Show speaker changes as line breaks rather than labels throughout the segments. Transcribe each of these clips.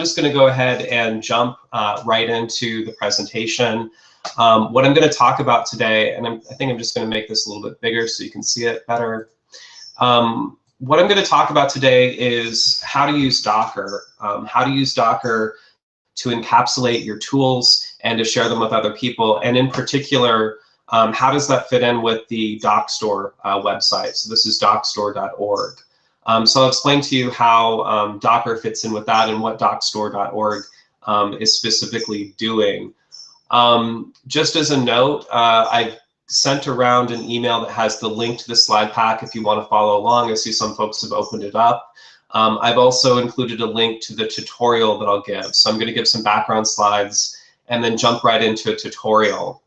just going to go ahead and jump right into the presentation. What I'm going to talk about today, and I think I'm just going to make this a little bit bigger so you can see it better. What I'm going to talk about today is how to use Docker, to encapsulate your tools and to share them with other people. And in particular, how does that fit in with the Dockstore website? So this is dockstore.org. So I'll explain to you how Docker fits in with that and what dockstore.org is specifically doing. Just as a note, I've sent around an email that has the link to the slide pack if you want to follow along. I see some folks have opened it up. I've also included a link to the tutorial that I'll give. So I'm going to give some background slides and then jump right into a tutorial.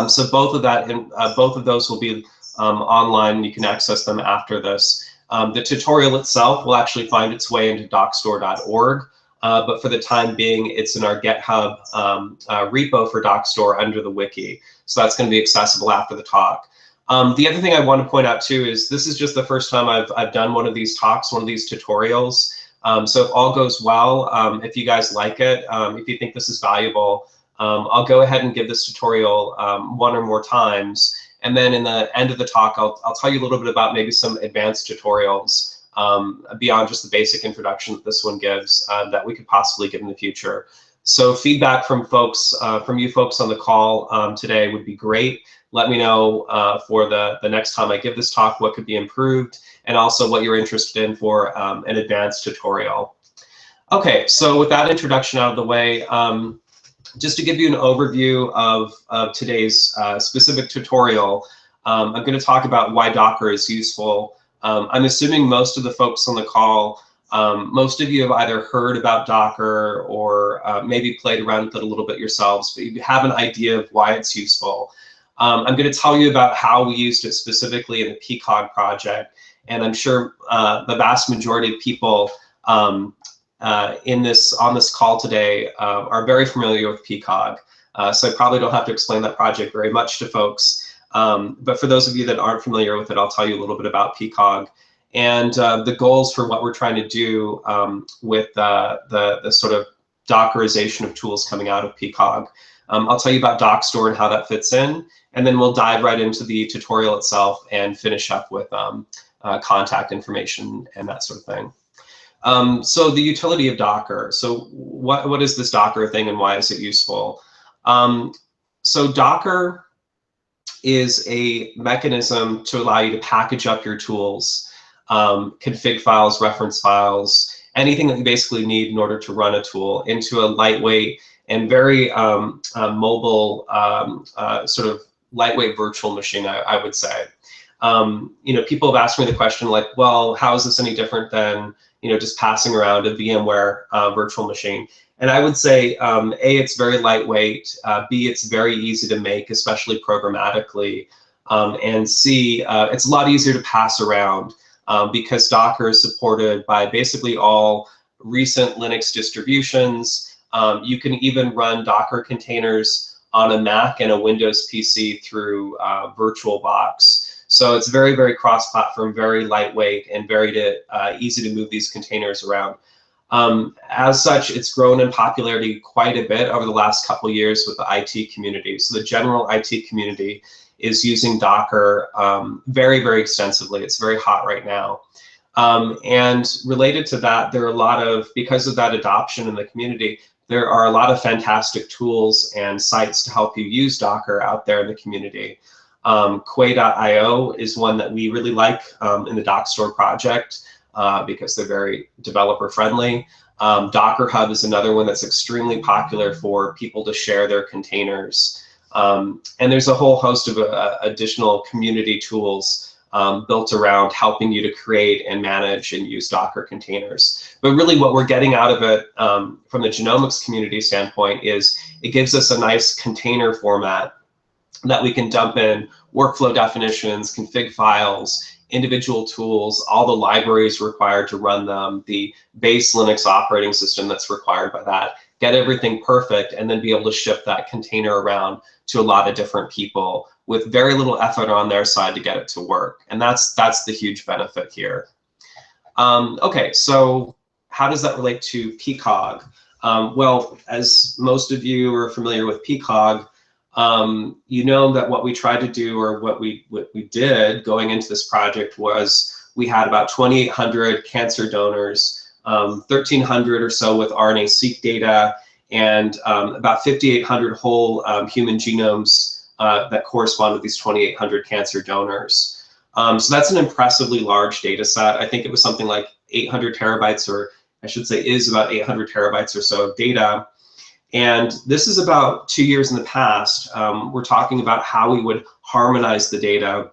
So both of those will be online. You can access them after this. The tutorial itself will actually find its way into dockstore.org, but for the time being, it's in our GitHub repo for Dockstore under the wiki. So that's going to be accessible after the talk. The other thing I want to point out too is this is just the first time I've done one of these talks, one of these tutorials. So if all goes well, if you guys like it, if you think this is valuable, I'll go ahead and give this tutorial one or more times. And then in the end of the talk, I'll tell you a little bit about maybe some advanced tutorials beyond just the basic introduction that this one gives that we could possibly give in the future. So feedback from folks, from you folks on the call today would be great. Let me know for the next time I give this talk what could be improved, and also what you're interested in for an advanced tutorial. Okay, so with that introduction out of the way, just to give you an overview of today's specific tutorial, I'm going to talk about why Docker is useful. I'm assuming most of the folks on the call, most of you have either heard about Docker or maybe played around with it a little bit yourselves, but you have an idea of why it's useful. I'm going to tell you about how we used it specifically in the PCOG project, and I'm sure the vast majority of people on this call today are very familiar with PCOG, so I probably don't have to explain that project very much to folks. But for those of you that aren't familiar with it, I'll tell you a little bit about PCOG and the goals for what we're trying to do with the sort of Dockerization of tools coming out of PCOG. I'll tell you about Dockstore and how that fits in, and then we'll dive right into the tutorial itself and finish up with contact information and that sort of thing. So the utility of Docker. So what is this Docker thing and why is it useful? So Docker is a mechanism to allow you to package up your tools, config files, reference files, anything that you basically need in order to run a tool into a lightweight and very mobile, sort of lightweight virtual machine, I would say. You know, people have asked me the question like, well, how is this any different than, you know, just passing around a VMware virtual machine? And I would say, A, it's very lightweight, B, it's very easy to make, especially programmatically, and C, it's a lot easier to pass around because Docker is supported by basically all recent Linux distributions. You can even run Docker containers on a Mac and a Windows PC through VirtualBox. So it's very, very cross-platform, very lightweight, and very easy to move these containers around. As such, it's grown in popularity quite a bit over the last couple of years with the IT community. So the general IT community is using Docker very, very extensively. It's very hot right now. And related to that, there are a lot of, because of that adoption in the community, there are a lot of fantastic tools and sites to help you use Docker out there in the community. Quay.io is one that we really like in the Dockstore project because they're very developer friendly. Docker Hub is another one that's extremely popular for people to share their containers. And there's a whole host of additional community tools built around helping you to create and manage and use Docker containers. But really what we're getting out of it from the genomics community standpoint is it gives us a nice container format that we can dump in workflow definitions, config files, individual tools, all the libraries required to run them, the base Linux operating system that's required by that, get everything perfect, and then be able to ship that container around to a lot of different people with very little effort on their side to get it to work. And that's the huge benefit here. Okay, so how does that relate to PCOG? Well, as most of you are familiar with PCOG, you know that what we tried to do, or what we did going into this project, was we had about 2,800 cancer donors, 1,300 or so with RNA-seq data, and about 5,800 whole human genomes that correspond with these 2,800 cancer donors. So that's an impressively large data set. I think it was something like 800 terabytes, or I should say is about 800 terabytes or so of data. And this is about 2 years in the past. We're talking about how we would harmonize the data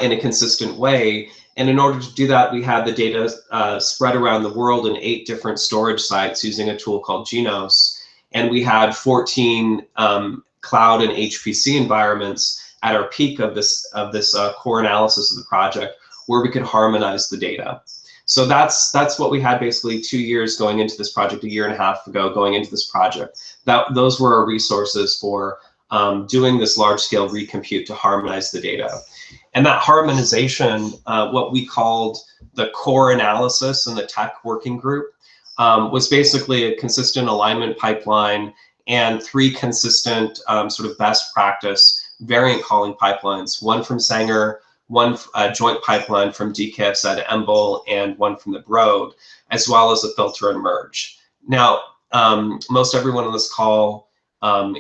in a consistent way. And in order to do that, we had the data spread around the world in 8 different storage sites using a tool called Genos. And we had 14 cloud and HPC environments at our peak of this core analysis of the project, where we could harmonize the data. So that's what we had basically 2 years going into this project, 1.5 years ago going into this project. Those were our resources for doing this large-scale recompute to harmonize the data. And that harmonization, what we called the core analysis in the tech working group, was basically a consistent alignment pipeline and 3 consistent sort of best practice variant calling pipelines, one from Sanger, one joint pipeline from DKFZ EMBL, and one from the Broad, as well as a filter and merge. Now, most everyone on this call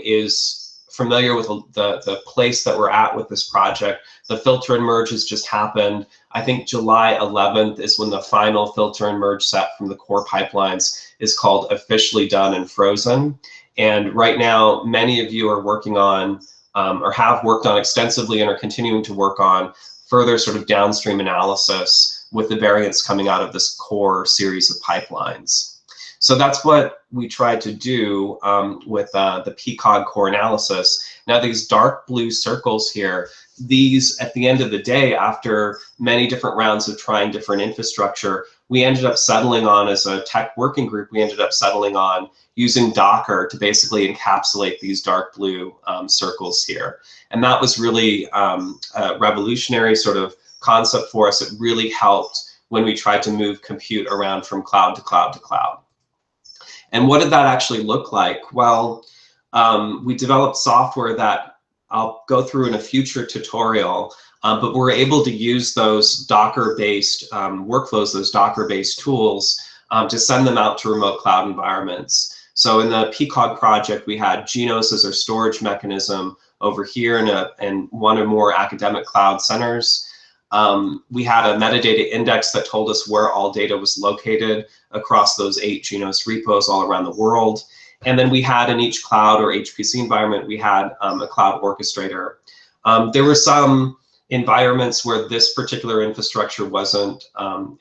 is familiar with the place that we're at with this project. The filter and merge has just happened. I think July 11th is when the final filter and merge set from the core pipelines is called officially done and frozen. And right now, many of you are working on, or have worked on extensively and are continuing to work on further sort of downstream analysis with the variants coming out of this core series of pipelines. So that's what we tried to do with the PCOG core analysis. Now these dark blue circles here, these at the end of the day, after many different rounds of trying different infrastructure, we ended up settling on, as a tech working group, we ended up settling on using Docker to basically encapsulate these dark blue circles here. And that was really a revolutionary sort of concept for us. It really helped when we tried to move compute around from cloud to cloud to cloud. And what did that actually look like? Well, we developed software that I'll go through in a future tutorial, but we're able to use those Docker-based workflows, those Docker-based tools, to send them out to remote cloud environments. So in the PCOG project, we had Genos as our storage mechanism over here in one or more academic cloud centers. We had a metadata index that told us where all data was located across those 8 Genos repos all around the world. And then we had in each cloud or HPC environment, we had a cloud orchestrator. There were some environments where this particular infrastructure wasn't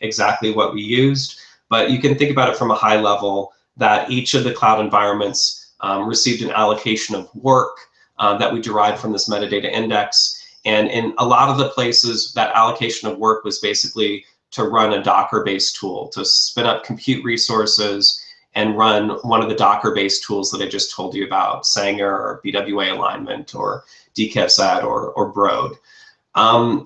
exactly what we used, but you can think about it from a high level that each of the cloud environments received an allocation of work that we derived from this metadata index. And in a lot of the places, that allocation of work was basically to run a Docker-based tool, to spin up compute resources and run one of the Docker-based tools that I just told you about, Sanger or BWA alignment or DKFZ or Broad.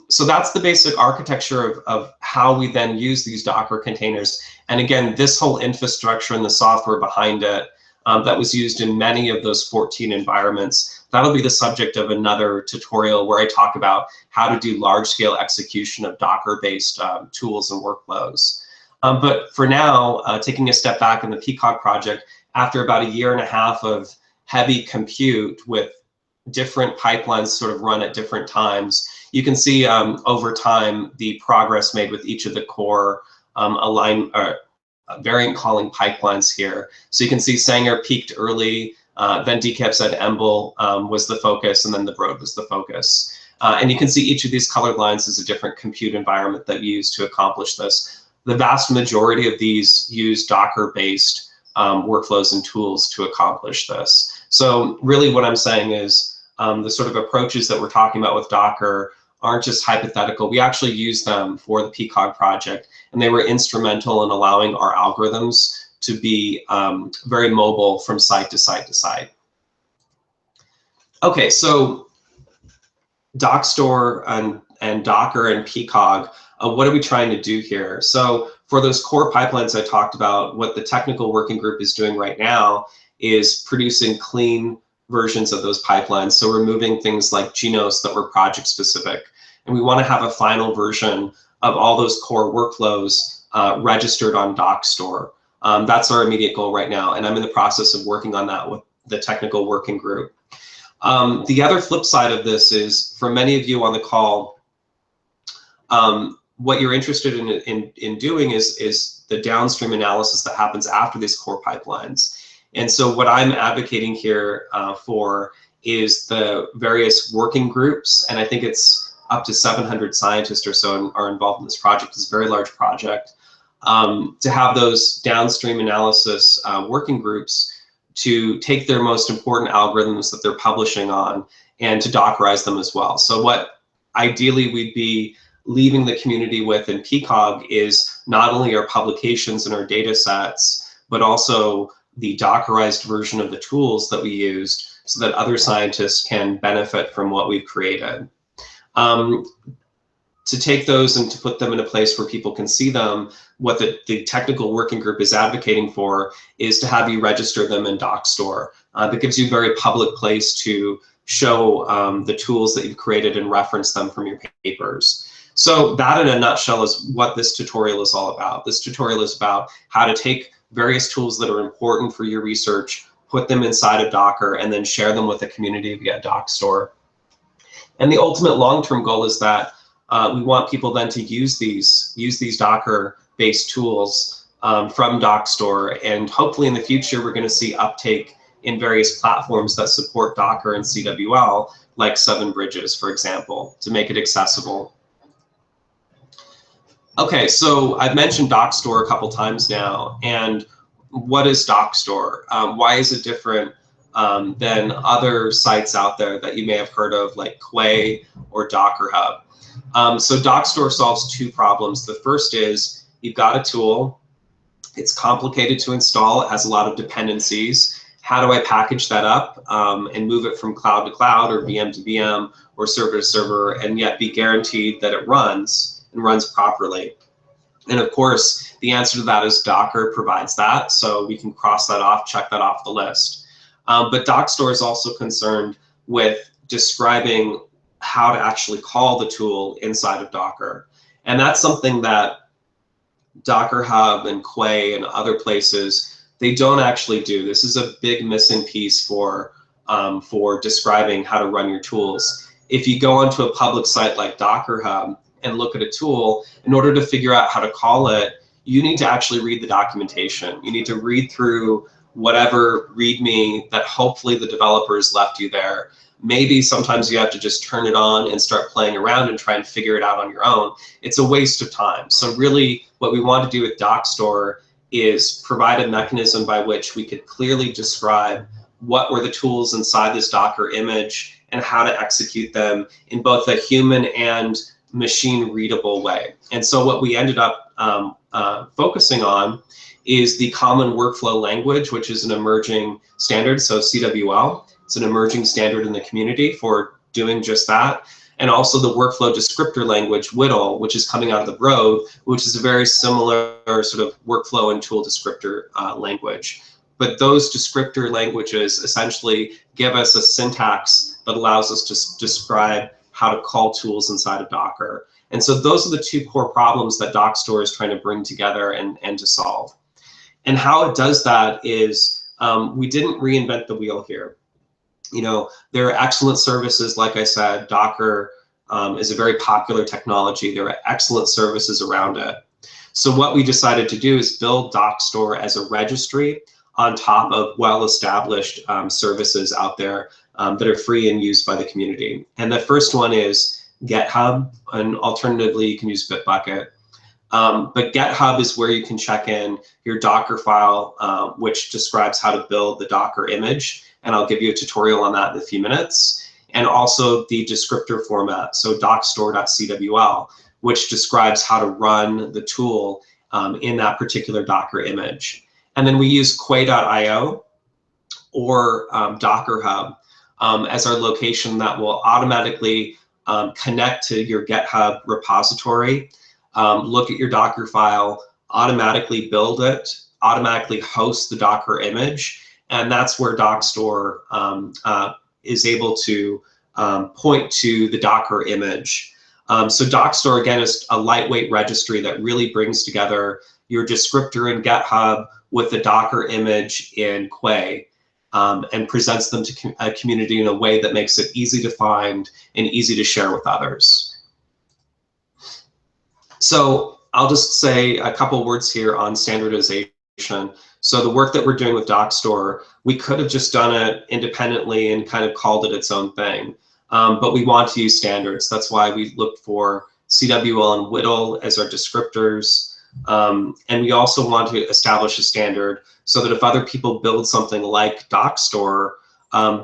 So that's the basic architecture of how we then use these Docker containers. And again, this whole infrastructure and the software behind it that was used in many of those 14 environments, that'll be the subject of another tutorial where I talk about how to do large-scale execution of Docker-based tools and workflows. But for now, taking a step back in the PCOG project, after about 1.5 years of heavy compute with different pipelines sort of run at different times, you can see over time the progress made with each of the core variant calling pipelines here. So you can see Sanger peaked early, then DKFZ EMBL was the focus, and then the Broad was the focus. And you can see each of these colored lines is a different compute environment that we use to accomplish this. The vast majority of these use Docker-based workflows and tools to accomplish this. So really what I'm saying is the sort of approaches that we're talking about with Docker aren't just hypothetical. We actually use them for the PCOG project, and they were instrumental in allowing our algorithms to be very mobile from site to site to site. Okay, so Dockstore and Docker and PCOG, what are we trying to do here? So for those core pipelines I talked about, what the technical working group is doing right now is producing clean versions of those pipelines. So removing things like Genos that were project specific. And we want to have a final version of all those core workflows registered on Dockstore. That's our immediate goal right now. And I'm in the process of working on that with the technical working group. The other flip side of this is, for many of you on the call, what you're interested in doing is the downstream analysis that happens after these core pipelines. And so what I'm advocating here for is the various working groups, and I think it's up to 700 scientists or so are involved in this project. It's a very large project. To have those downstream analysis working groups to take their most important algorithms that they're publishing on and to Dockerize them as well. So what ideally we'd be leaving the community with in PCOG is not only our publications and our data sets, but also the Dockerized version of the tools that we used so that other scientists can benefit from what we've created. To take those and to put them in a place where people can see them, what the technical working group is advocating for is to have you register them in Dockstore. That gives you a very public place to show the tools that you've created and reference them from your papers. So that in a nutshell is what this tutorial is all about. This tutorial is about how to take various tools that are important for your research, put them inside of Docker, and then share them with the community via Dockstore. And the ultimate long-term goal is that we want people then to use these Docker-based tools from Dockstore, and hopefully in the future we're going to see uptake in various platforms that support Docker and CWL, like 7bridges, for example, to make it accessible. Okay, so I've mentioned Dockstore a couple times now, and what is Dockstore? Why is it different than other sites out there that you may have heard of, like Quay or Docker Hub? So Dockstore solves two problems. The first is you've got a tool, it's complicated to install, it has a lot of dependencies. How do I package that up and move it from cloud to cloud or VM to VM or server to server, and yet be guaranteed that it runs and runs properly? And of course, the answer to that is Docker provides that, so we can cross that off, check that off the list. But Dockstore is also concerned with describing how to actually call the tool inside of Docker. And that's something that Docker Hub and Quay and other places, they don't actually do. This is a big missing piece for describing how to run your tools. If you go onto a public site like Docker Hub and look at a tool, in order to figure out how to call it, you need to actually read the documentation. You need to read through whatever README that hopefully the developers left you there. Maybe sometimes you have to just turn it on and start playing around and try and figure it out on your own. It's a waste of time. So really what we want to do with Dockstore is provide a mechanism by which we could clearly describe what were the tools inside this Docker image and how to execute them in both a human and machine readable way. And so what we ended up focusing on is the common workflow language, which is an emerging standard, so CWL. It's an emerging standard in the community for doing just that. And also the workflow descriptor language, WDL, which is coming out of the Broad, which is a very similar sort of workflow and tool descriptor language. But those descriptor languages essentially give us a syntax that allows us to describe how to call tools inside of Docker. And so those are the two core problems that Dockstore is trying to bring together and to solve. And how it does that is we didn't reinvent the wheel here. You know, there are excellent services, like I said, Docker is a very popular technology. There are excellent services around it. So what we decided to do is build Dockstore as a registry on top of well-established services out there that are free and used by the community. And the first one is GitHub, and alternatively you can use Bitbucket. But GitHub is where you can check in your Docker file, which describes how to build the Docker image, and I'll give you a tutorial on that in a few minutes. And also the descriptor format, so dockstore.cwl, which describes how to run the tool in that particular Docker image. And then we use Quay.io or Docker Hub as our location that will automatically connect to your GitHub repository, look at your Docker file, automatically build it, automatically host the Docker image, and that's where Dockstore is able to point to the Docker image. So Dockstore, again, is a lightweight registry that really brings together your descriptor in GitHub with the Docker image in Quay, and presents them to a community in a way that makes it easy to find and easy to share with others. So I'll just say a couple words here on standardization. So the work that we're doing with Dockstore, we could have just done it independently and kind of called it its own thing. But we want to use standards. That's why we looked for CWL and WDL as our descriptors. And we also want to establish a standard so that if other people build something like Dockstore,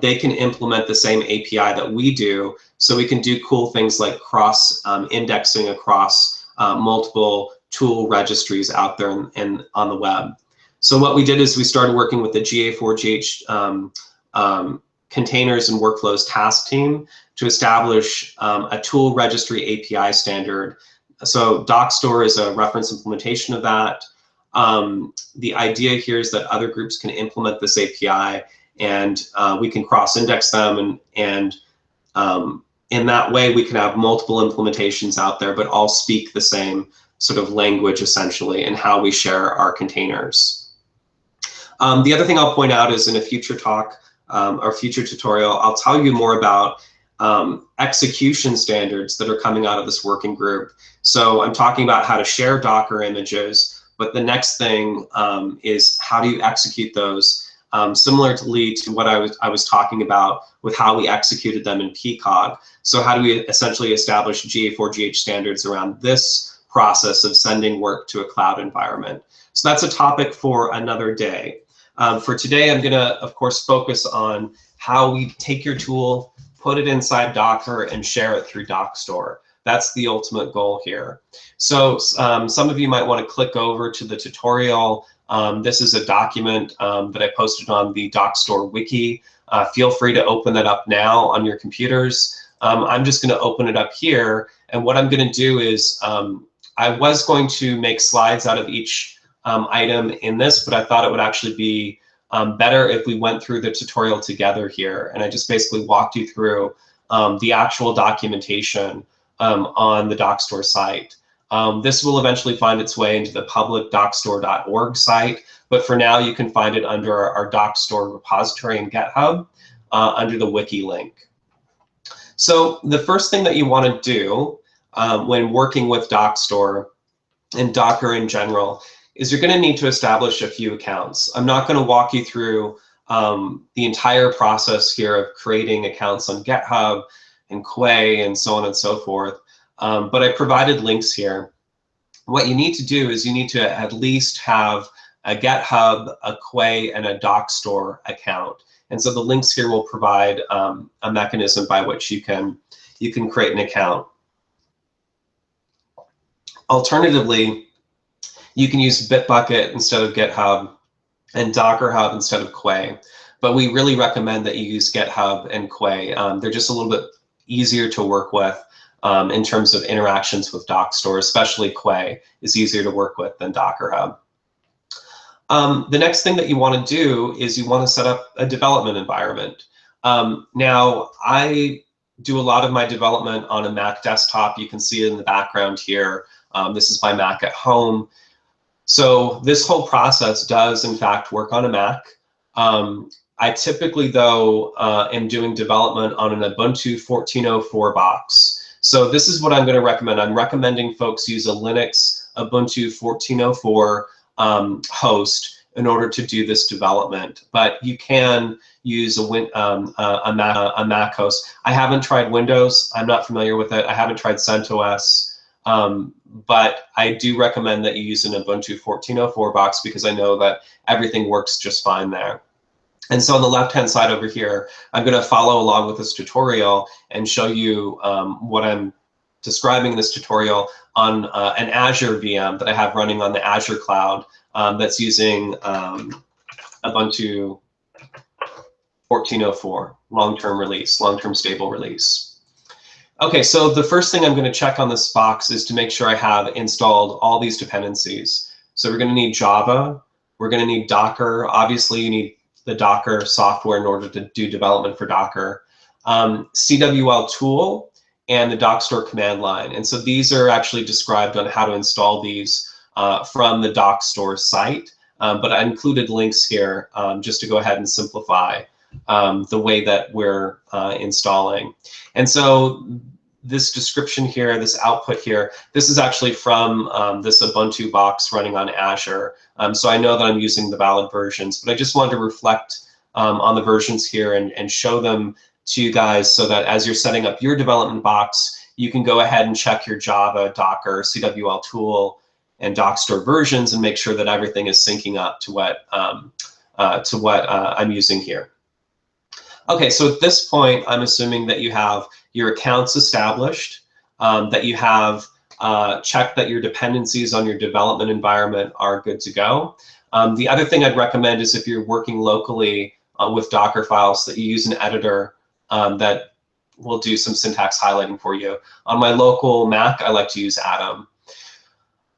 they can implement the same API that we do. So we can do cool things like cross indexing across multiple tool registries out there and on the web. So what we did is we started working with the GA4GH containers and workflows task team to establish a tool registry API standard. So Dockstore is a reference implementation of that. The idea here is that other groups can implement this API, and we can cross-index them, and in that way we can have multiple implementations out there, but all speak the same sort of language essentially in how we share our containers. The other thing I'll point out is in a future talk or future tutorial, I'll tell you more about execution standards that are coming out of this working group. So I'm talking about how to share Docker images, but the next thing is how do you execute those, similarly to what I was talking about with how we executed them in PCOG. So how do we essentially establish GA4GH standards around this process of sending work to a cloud environment? So that's a topic for another day. For today, I'm gonna, of course, focus on how we take your tool, put it inside Docker, and share it through Dockstore. That's the ultimate goal here. So some of you might want to click over to the tutorial. This is a document that I posted on the Dockstore wiki. Feel free to open that up now on your computers. I'm just going to open it up here, and what I'm going to do is I was going to make slides out of each item in this, but I thought it would actually be better if we went through the tutorial together here, and I just basically walked you through the actual documentation on the Dockstore site. This will eventually find its way into the public dockstore.org site, but for now you can find it under our Dockstore repository in GitHub under the wiki link. So the first thing that you want to do when working with Dockstore and Docker in general is you're going to need to establish a few accounts. I'm not going to walk you through the entire process here of creating accounts on GitHub and Quay and so on and so forth, but I provided links here. What you need to do is you need to at least have a GitHub, a Quay, and a Dockstore account. And so the links here will provide a mechanism by which you can create an account. Alternatively, you can use Bitbucket instead of GitHub and Docker Hub instead of Quay, but we really recommend that you use GitHub and Quay. They're just a little bit easier to work with in terms of interactions with Dockstore, especially Quay is easier to work with than Docker Hub. The next thing that you want to do is you want to set up a development environment. Now, I do a lot of my development on a Mac desktop. You can see it in the background here. This is my Mac at home. So this whole process does, in fact, work on a Mac. I typically, though, am doing development on an Ubuntu 14.04 box. So this is what I'm going to recommend. I'm recommending folks use a Linux Ubuntu 14.04 host in order to do this development. But you can use a Mac host. I haven't tried Windows. I'm not familiar with it. I haven't tried CentOS. But I do recommend that you use an Ubuntu 14.04 box because I know that everything works just fine there. And so on the left-hand side over here, I'm going to follow along with this tutorial and show you what I'm describing in this tutorial on an Azure VM that I have running on the Azure cloud that's using Ubuntu 14.04, long-term release, long-term stable release. Okay, so the first thing I'm going to check on this box is to make sure I have installed all these dependencies. So we're going to need Java. We're going to need Docker. Obviously, you need the Docker software in order to do development for Docker. CWL tool and the Dockstore command line. And so these are actually described on how to install these from the Dockstore site. But I included links here just to go ahead and simplify the way that we're installing. And so this description here, this output here, this is actually from this Ubuntu box running on Azure. So I know that I'm using the valid versions, but I just wanted to reflect on the versions here and show them to you guys so that as you're setting up your development box, you can go ahead and check your Java, Docker, CWL tool, and Dockstore versions and make sure that everything is syncing up to what I'm using here. Okay, so at this point, I'm assuming that you have your accounts established, that you have checked that your dependencies on your development environment are good to go. The other thing I'd recommend is if you're working locally with Docker files, that you use an editor that will do some syntax highlighting for you. On my local Mac, I like to use Atom.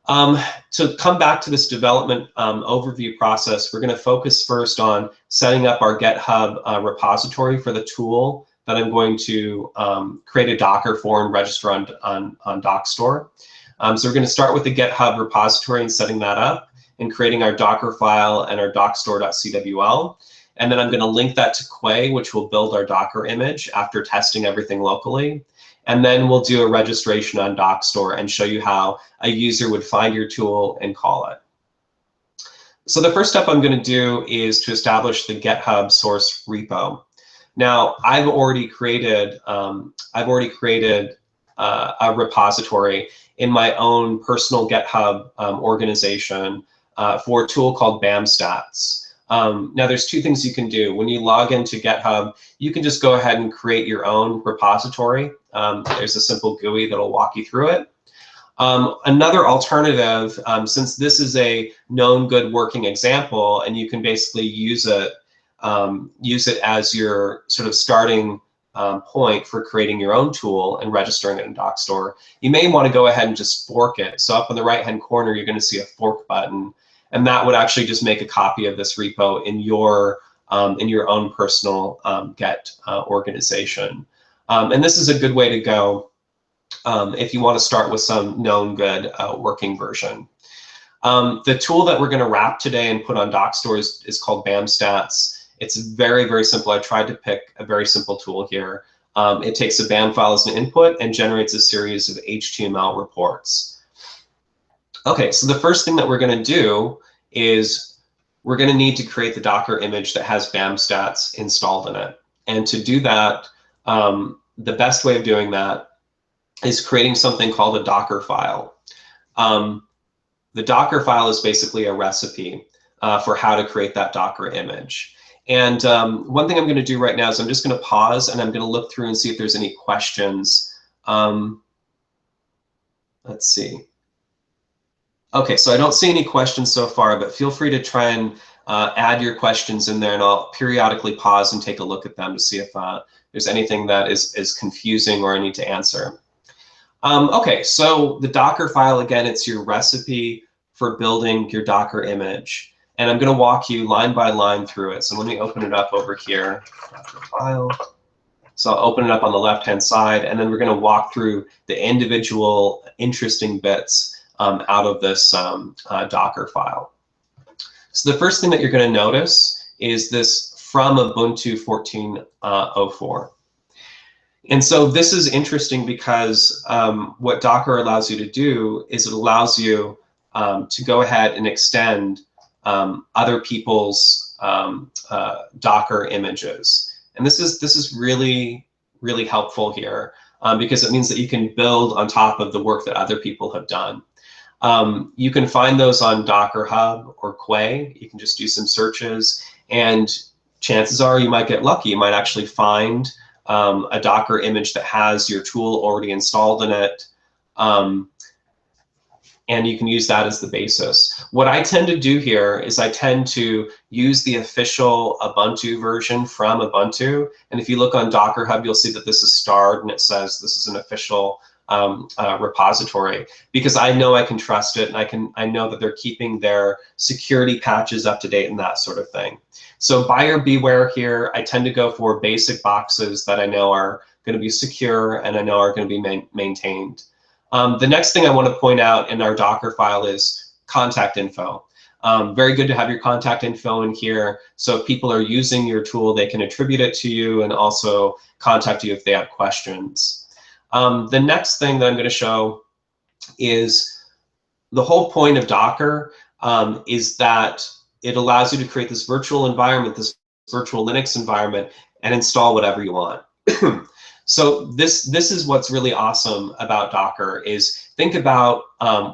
To come back to this development overview process, we're going to focus first on setting up our GitHub repository for the tool that I'm going to create a Docker for and register on Dockstore. So we're going to start with the GitHub repository and setting that up and creating our Docker file and our dockstore.cwl. And then I'm going to link that to Quay, which will build our Docker image after testing everything locally. And then we'll do a registration on Dockstore and show you how a user would find your tool and call it. So the first step I'm going to do is to establish the GitHub source repo. Now, I've already created a repository in my own personal GitHub organization for a tool called BAMstats. Now, there's two things you can do. When you log into GitHub, you can just go ahead and create your own repository. There's a simple GUI that'll walk you through it. Another alternative, since this is a known good working example, and you can basically use it as your sort of starting point for creating your own tool and registering it in Dockstore, you may want to go ahead and just fork it. So up in the right-hand corner, you're going to see a fork button. And that would actually just make a copy of this repo in your own personal Git organization. And this is a good way to go if you want to start with some known good working version. The tool that we're going to wrap today and put on Dockstore is called BAMstats. It's very, very simple. I tried to pick a very simple tool here. It takes a BAM file as an input and generates a series of HTML reports. Okay, so the first thing that we're going to do is we're going to need to create the Docker image that has BAMstats installed in it. And to do that, the best way of doing that is creating something called a Docker file. The Docker file is basically a recipe for how to create that Docker image. And one thing I'm going to do right now is I'm just going to pause and I'm going to look through and see if there's any questions. Let's see. Okay, so I don't see any questions so far, but feel free to try and add your questions in there, and I'll periodically pause and take a look at them to see if there's anything that is confusing or I need to answer. Okay, so the Docker file, again, it's your recipe for building your Docker image. And I'm going to walk you line by line through it. So let me open it up over here, Docker file. So I'll open it up on the left-hand side, and then we're going to walk through the individual interesting bits out of this Docker file. So the first thing that you're going to notice is this from Ubuntu 14.04. And so this is interesting because what Docker allows you to do is it allows you to go ahead and extend other people's Docker images. And this is really, really helpful here because it means that you can build on top of the work that other people have done. You can find those on Docker Hub or Quay. You can just do some searches, and chances are you might get lucky. You might actually find a Docker image that has your tool already installed in it, and you can use that as the basis. What I tend to do here is I tend to use the official Ubuntu version from Ubuntu, and if you look on Docker Hub, you'll see that this is starred and it says this is an official repository, because I know I can trust it, and I know that they're keeping their security patches up to date and that sort of thing. So buyer beware here. I tend to go for basic boxes that I know are going to be secure and I know are going to be maintained. The next thing I want to point out in our Docker file is contact info. Very good to have your contact info in here, so if people are using your tool, they can attribute it to you and also contact you if they have questions. The next thing that I'm going to show is the whole point of Docker is that it allows you to create this virtual environment, this virtual Linux environment, and install whatever you want. So this is what's really awesome about Docker is think about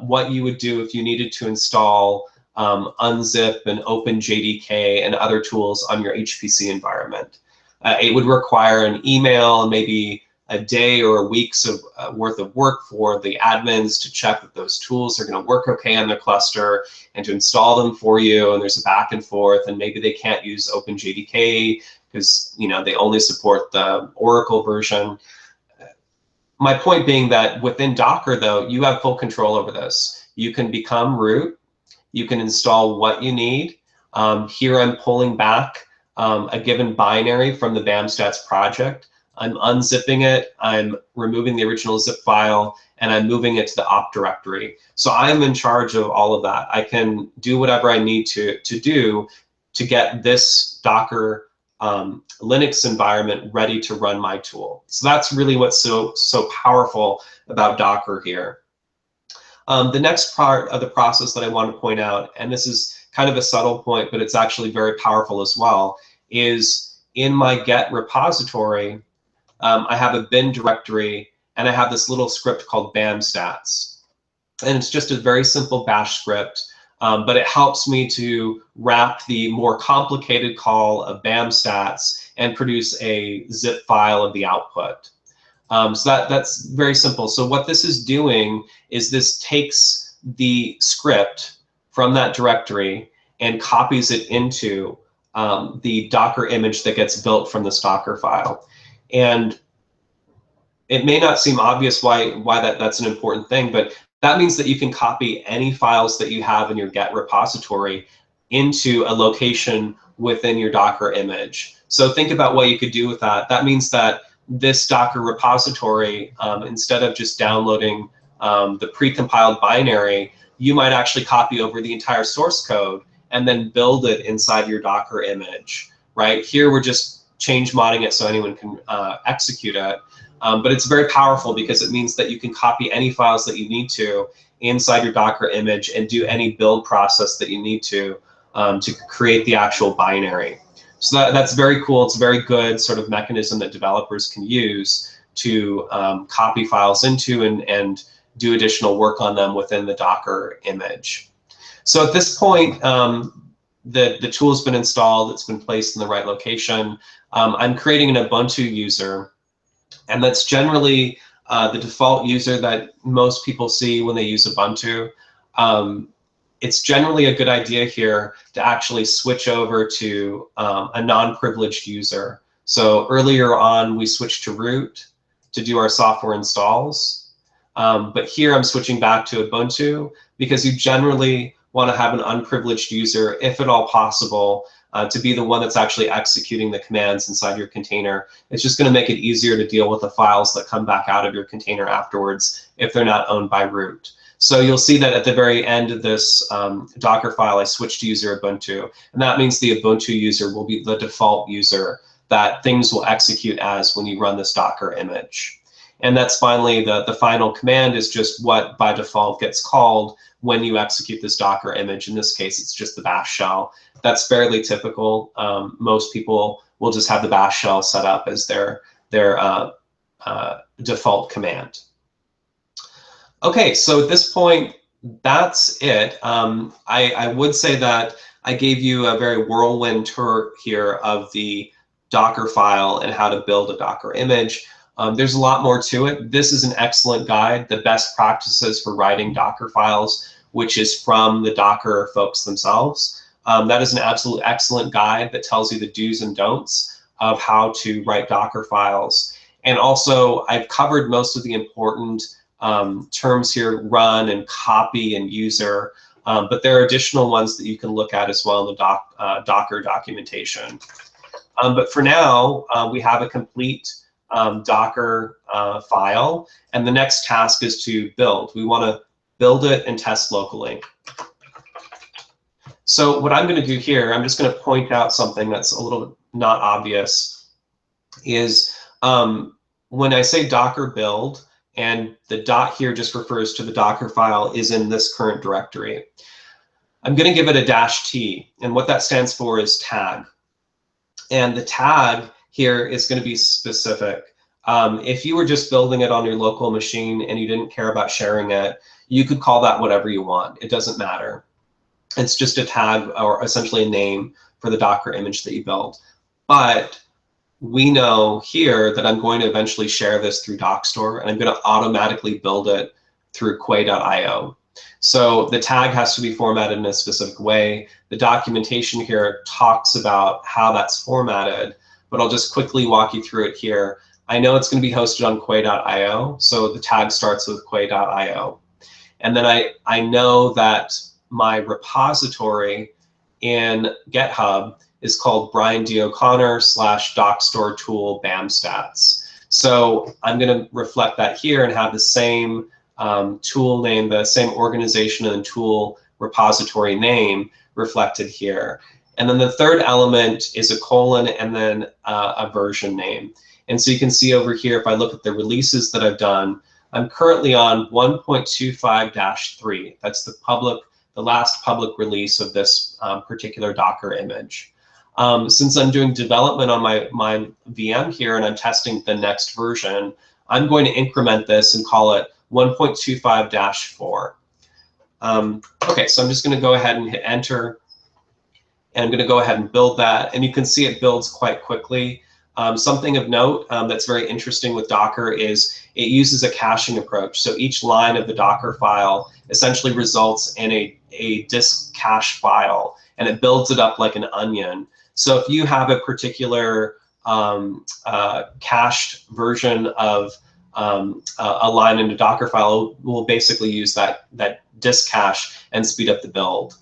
what you would do if you needed to install Unzip and OpenJDK and other tools on your HPC environment. It would require an email and maybe a day or a week's worth of work for the admins to check that those tools are going to work okay on their cluster and to install them for you. And there's a back and forth, and maybe they can't use OpenJDK because they only support the Oracle version. My point being that within Docker, though, you have full control over this. You can become root. You can install what you need. Here I'm pulling back a given binary from the BAMStats project. I'm unzipping it, I'm removing the original zip file, and I'm moving it to the op directory. So I'm in charge of all of that. I can do whatever I need to do to get this Docker Linux environment ready to run my tool. So that's really what's so powerful about Docker here. The next part of the process that I want to point out, and this is kind of a subtle point, but it's actually very powerful as well, is in my Get repository, I have a bin directory, and I have this little script called BAMStats. And it's just a very simple bash script, but it helps me to wrap the more complicated call of BAMStats and produce a zip file of the output. So that's very simple. So what this is doing is this takes the script from that directory and copies it into the Docker image that gets built from this Docker file. And it may not seem obvious why that's an important thing, but that means that you can copy any files that you have in your Get repository into a location within your Docker image. So think about what you could do with that. That means that this Docker repository, instead of just downloading the precompiled binary, you might actually copy over the entire source code and then build it inside your Docker image, right? Here we're just change modding it so anyone can execute it. But it's very powerful because it means that you can copy any files that you need to inside your Docker image and do any build process that you need to create the actual binary. So that's very cool. It's a very good sort of mechanism that developers can use to copy files into and do additional work on them within the Docker image. So at this point, the tool has been installed, it's been placed in the right location. I'm creating an Ubuntu user, and that's generally the default user that most people see when they use Ubuntu. It's generally a good idea here to actually switch over to a non-privileged user. So earlier on, we switched to root to do our software installs. But here I'm switching back to Ubuntu because you generally want to have an unprivileged user, if at all possible, to be the one that's actually executing the commands inside your container. It's just going to make it easier to deal with the files that come back out of your container afterwards if they're not owned by root. So you'll see that at the very end of this Docker file, I switched to user Ubuntu, and that means the Ubuntu user will be the default user that things will execute as when you run this Docker image. And that's finally the final command is just what by default gets called when you execute this Docker image. In this case, it's just the bash shell. That's fairly typical. Most people will just have the bash shell set up as their default command. Okay, so at this point, that's it. I would say that I gave you a very whirlwind tour here of the Docker file and how to build a Docker image. There's a lot more to it. This is an excellent guide, the best practices for writing Docker files, which is from the Docker folks themselves. That is an absolute excellent guide that tells you the do's and don'ts of how to write Docker files. And also, I've covered most of the important terms here, run and copy and user, but there are additional ones that you can look at as well in the Docker documentation. But for now, we have a complete Docker file, and the next task is to build. We want to build it and test locally. So what I'm going to do here, I'm just going to point out something that's a little not obvious, is when I say Docker build, and the dot here just refers to the Docker file is in this current directory, I'm going to give it a -t, and what that stands for is tag. And the tag here is going to be specific. If you were just building it on your local machine and you didn't care about sharing it, you could call that whatever you want. It doesn't matter. It's just a tag, or essentially a name for the Docker image that you build. But we know here that I'm going to eventually share this through Dockstore, and I'm going to automatically build it through quay.io. So the tag has to be formatted in a specific way. The documentation here talks about how that's formatted, but I'll just quickly walk you through it here. I know it's going to be hosted on quay.io, so the tag starts with quay.io. And then I know that my repository in GitHub is called Brian D. O'Connor / Dockstore tool BAMstats. So I'm going to reflect that here and have the same tool name, the same organization and tool repository name reflected here. And then the third element is a colon and then a version name. And so you can see over here, if I look at the releases that I've done, I'm currently on 1.25-3. That's the last public release of this particular Docker image. Since I'm doing development on my VM here and I'm testing the next version, I'm going to increment this and call it 1.25-4. Okay, so I'm just going to go ahead and hit enter, and I'm going to go ahead and build that, and you can see it builds quite quickly. Something of note that's very interesting with Docker is it uses a caching approach. So each line of the Docker file essentially results in a disk cache file, and it builds it up like an onion. So if you have a particular cached version of a line in a Docker file, will basically use that disk cache and speed up the build.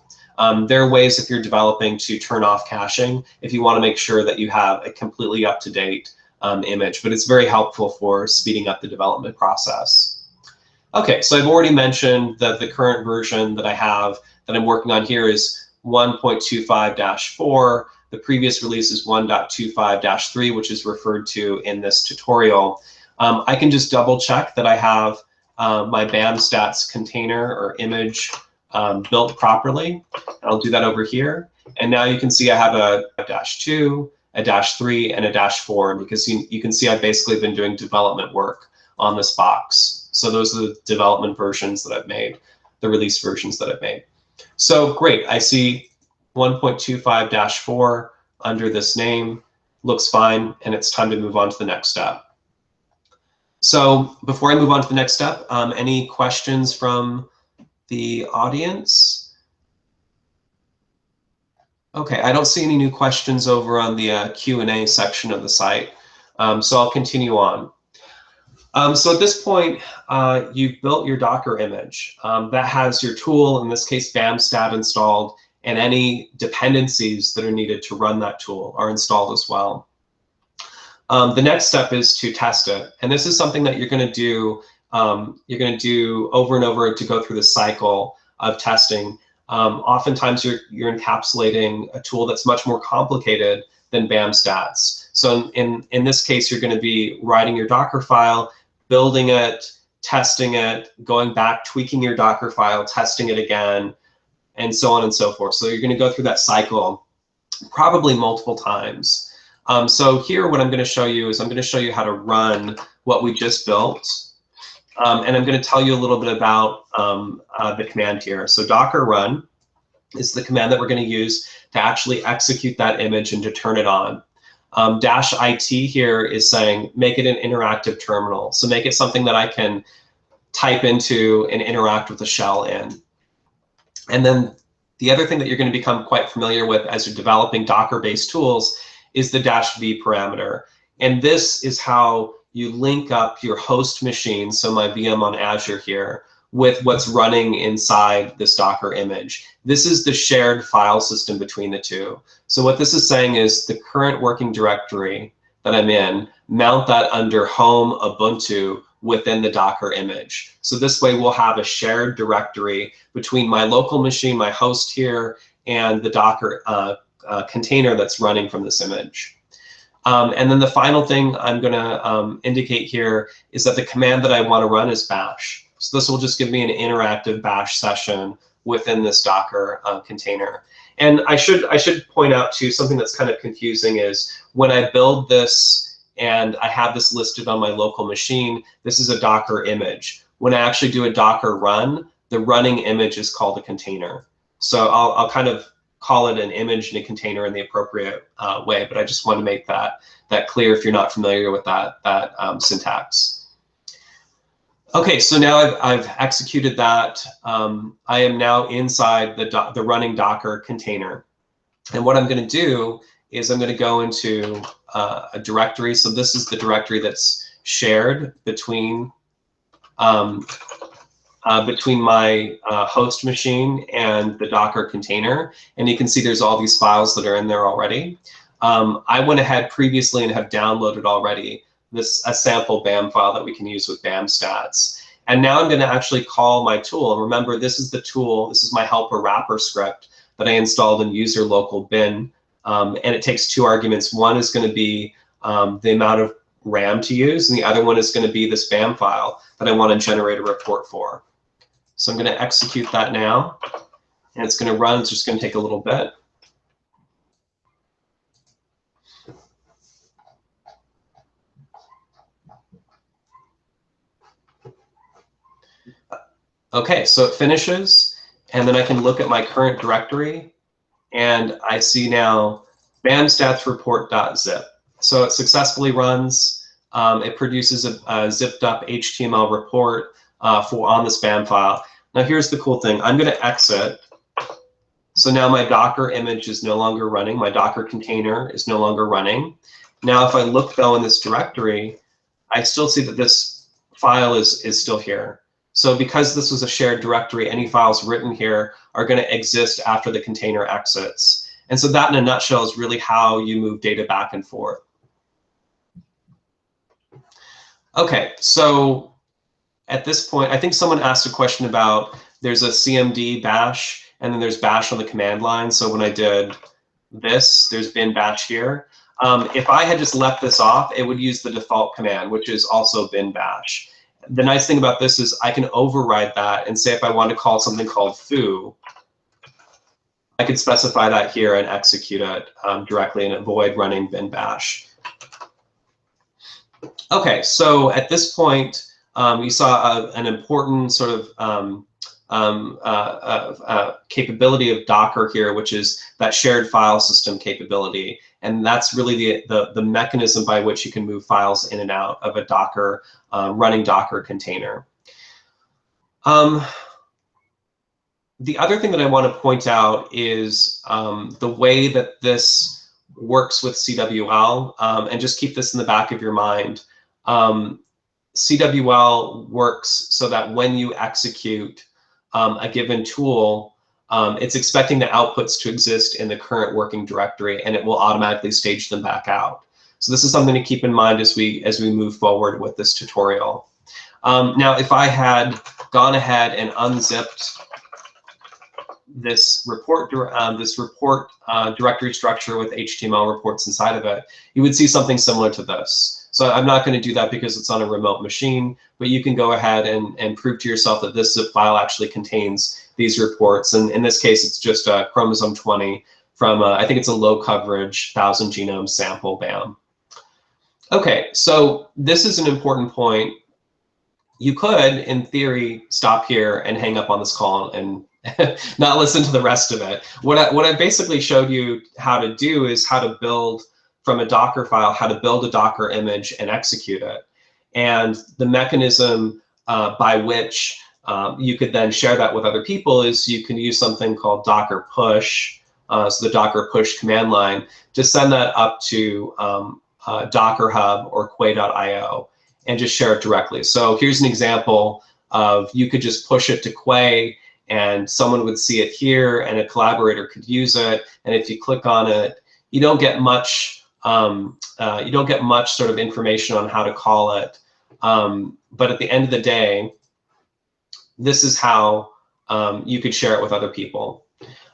There are ways, if you're developing, to turn off caching if you want to make sure that you have a completely up-to-date image, but it's very helpful for speeding up the development process. Okay, so I've already mentioned that the current version that I have that I'm working on here is 1.25-4. The previous release is 1.25-3, which is referred to in this tutorial. I can just double check that I have my BAMstats container or image built properly. I'll do that over here. And now you can see I have a -2, a -3, and a -4, because you can see I've basically been doing development work on this box. So those are the development versions that I've made, the release versions that I've made. So great, I see 1.25-4 under this name, looks fine, and it's time to move on to the next step. So before I move on to the next step, any questions from the audience? Okay, I don't see any new questions over on the Q&A section of the site, so I'll continue on. So at this point, you've built your Docker image. That has your tool, in this case BAMstat, installed, and any dependencies that are needed to run that tool are installed as well. The next step is to test it, and this is something that you're going to do. Over and over to go through the cycle of testing. Oftentimes you're encapsulating a tool that's much more complicated than BAMstats. So in this case, you're going to be writing your Docker file, building it, testing it, going back, tweaking your Docker file, testing it again, and so on and so forth. So you're going to go through that cycle probably multiple times. So here what I'm going to show you is I'm going to show you how to run what we just built. And I'm going to tell you a little bit about the command here. So Docker run is the command that we're going to use to actually execute that image and to turn it on. -IT here is saying make it an interactive terminal. So make it something that I can type into and interact with the shell in. And then the other thing that you're going to become quite familiar with as you're developing Docker-based tools is the -v parameter. And this is how you link up your host machine, so my VM on Azure here, with what's running inside this Docker image. This is the shared file system between the two. So what this is saying is the current working directory that I'm in, mount that under home Ubuntu within the Docker image. So this way we'll have a shared directory between my local machine, my host here, and the Docker container that's running from this image. And then the final thing I'm going to indicate here is that the command that I want to run is bash. So this will just give me an interactive bash session within this Docker container. And I should point out too, something that's kind of confusing is when I build this and I have this listed on my local machine, this is a Docker image. When I actually do a Docker run, the running image is called a container. So I'll kind of call it an image and a container in the appropriate way, but I just want to make that clear if you're not familiar with that syntax. Okay, so now I've executed that. I am now inside the running Docker container. And what I'm going to do is I'm going to go into a directory. So this is the directory that's shared between my host machine and the Docker container. And you can see there's all these files that are in there already. I went ahead previously and have downloaded already a sample BAM file that we can use with BAM stats. And now I'm going to actually call my tool. And remember, this is the tool. This is my helper wrapper script that I installed in user local bin. And it takes two arguments. One is going to be the amount of RAM to use, and the other one is going to be this BAM file that I want to generate a report for. So I'm going to execute that now, and it's going to run. It's just going to take a little bit. Okay, so it finishes, and then I can look at my current directory, and I see now bamstatsreport.zip. So it successfully runs. It produces a zipped up HTML report on this BAM file. Now here's the cool thing. I'm going to exit. So now my Docker image is no longer running. My Docker container is no longer running. Now if I look though in this directory, I still see that this file is still here. So because this was a shared directory, any files written here are going to exist after the container exits. And so that in a nutshell is really how you move data back and forth. Okay, so at this point, I think someone asked a question about there's a cmd bash, and then there's bash on the command line. So when I did this, there's bin bash here. If I had just left this off, it would use the default command, which is also bin bash. The nice thing about this is I can override that and say if I want to call something called foo, I could specify that here and execute it directly and avoid running bin bash. Okay, so at this point, you saw an important sort of capability of Docker here, which is that shared file system capability. And that's really the mechanism by which you can move files in and out of a Docker, running Docker container. The other thing that I want to point out is the way that this works with CWL, and just keep this in the back of your mind. CWL works so that when you execute a given tool, it's expecting the outputs to exist in the current working directory, and it will automatically stage them back out. So this is something to keep in mind as we move forward with this tutorial. Now, if I had gone ahead and unzipped this report directory structure with HTML reports inside of it, you would see something similar to this. So I'm not going to do that because it's on a remote machine, but you can go ahead and prove to yourself that this zip file actually contains these reports. And in this case, it's just a chromosome 20 from, I think it's a low coverage 1,000 genome sample BAM. Okay, so this is an important point. You could, in theory, stop here and hang up on this call and not listen to the rest of it. What I basically showed you how to do is how to build from a Docker file, how to build a Docker image and execute it. And the mechanism by which you could then share that with other people is you can use something called Docker push, so the Docker push command line, to send that up to Docker Hub or Quay.io. and just share it directly. So here's an example of, you could just push it to Quay and someone would see it here and a collaborator could use it. And if you click on it, you don't get much sort of information on how to call it. But at the end of the day, this is how you could share it with other people.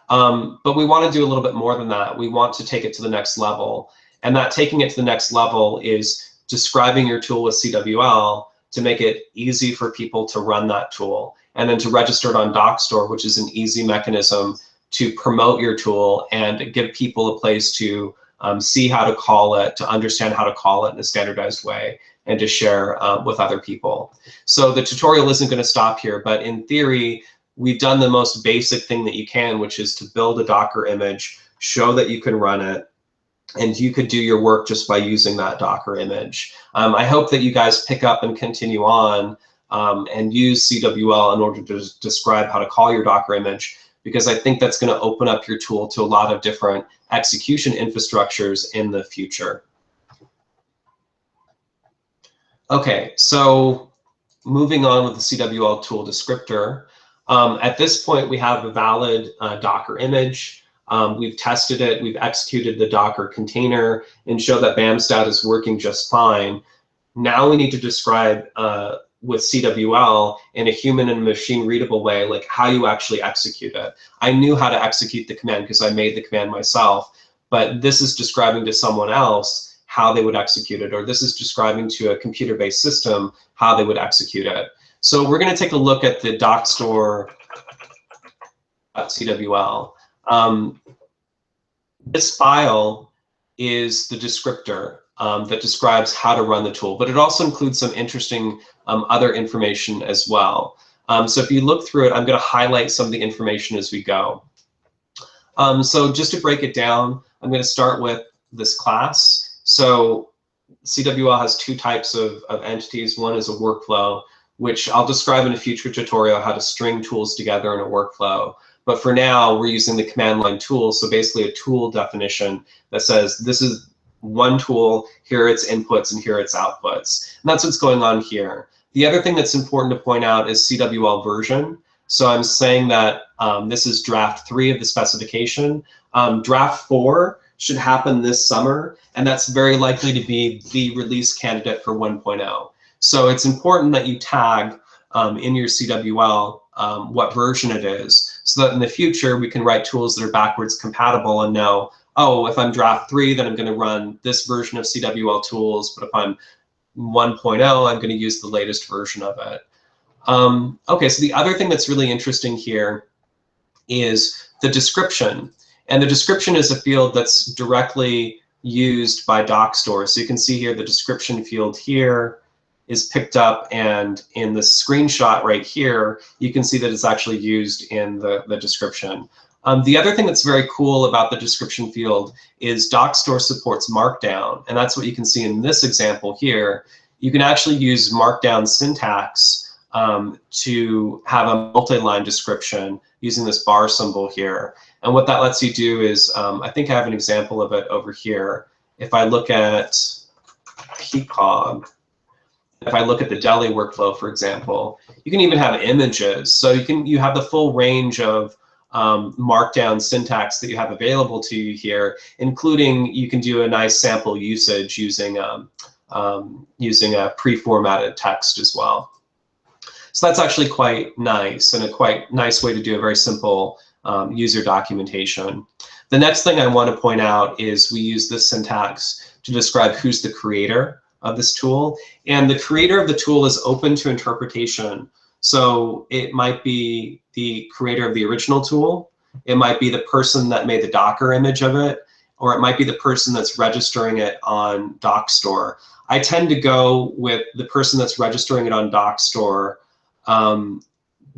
But we want to do a little bit more than that. We want to take it to the next level. And that taking it to the next level is describing your tool with CWL to make it easy for people to run that tool, and then to register it on Dockstore, which is an easy mechanism to promote your tool and give people a place to see how to call it, to understand how to call it in a standardized way, and to share with other people. So the tutorial isn't going to stop here, but in theory, we've done the most basic thing that you can, which is to build a Docker image, show that you can run it, and you could do your work just by using that Docker image. I hope that you guys pick up and continue on and use CWL in order to describe how to call your Docker image, because I think that's going to open up your tool to a lot of different execution infrastructures in the future. Okay, so moving on with the CWL tool descriptor. At this point, we have a valid Docker image. We've tested it, we've executed the Docker container and showed that BAMStat is working just fine. Now we need to describe with CWL in a human and machine readable way, like how you actually execute it. I knew how to execute the command because I made the command myself, but this is describing to someone else how they would execute it, or this is describing to a computer-based system how they would execute it. So we're going to take a look at the Dockstore.cwl. This file is the descriptor that describes how to run the tool, but it also includes some interesting other information as well. So if you look through it, I'm going to highlight some of the information as we go. So just to break it down, I'm going to start with this class. So CWL has two types of entities. One is a workflow, which I'll describe in a future tutorial how to string tools together in a workflow. But for now, we're using the command line tool. So basically a tool definition that says this is one tool, here are its inputs and here are its outputs. And that's what's going on here. The other thing that's important to point out is CWL version. So I'm saying that this is draft 3 of the specification. Draft 4 should happen this summer, and that's very likely to be the release candidate for 1.0. So it's important that you tag in your CWL what version it is, so that in the future we can write tools that are backwards compatible and know, oh, if I'm draft 3, then I'm going to run this version of CWL tools, but if I'm 1.0, I'm going to use the latest version of it. Okay, so the other thing that's really interesting here is the description. And the description is a field that's directly used by Dockstore. So you can see here the description field here is picked up, and in the screenshot right here, you can see that it's actually used in the description. The other thing that's very cool about the description field is Dockstore supports Markdown, and that's what you can see in this example here. You can actually use Markdown syntax to have a multi-line description using this bar symbol here. And what that lets you do is, I think I have an example of it over here. If I look at PCOG, if I look at the Delhi workflow, for example, you can even have images. So you have the full range of Markdown syntax that you have available to you here, including you can do a nice sample usage using a pre-formatted text as well. So that's actually quite nice, and a quite nice way to do a very simple user documentation. The next thing I want to point out is we use this syntax to describe who's the creator of this tool. And the creator of the tool is open to interpretation. So it might be the creator of the original tool, it might be the person that made the Docker image of it, or it might be the person that's registering it on Dockstore. I tend to go with the person that's registering it on Dockstore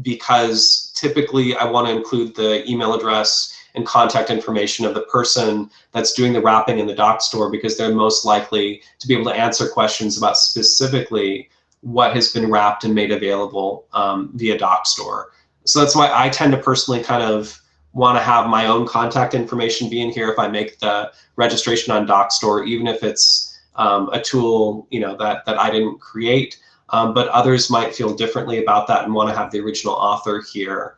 because typically I want to include the email address and contact information of the person that's doing the wrapping in the Dockstore, because they're most likely to be able to answer questions about specifically what has been wrapped and made available via Dockstore. So that's why I tend to personally kind of want to have my own contact information be in here if I make the registration on Dockstore, even if it's a tool, that I didn't create, but others might feel differently about that and want to have the original author here.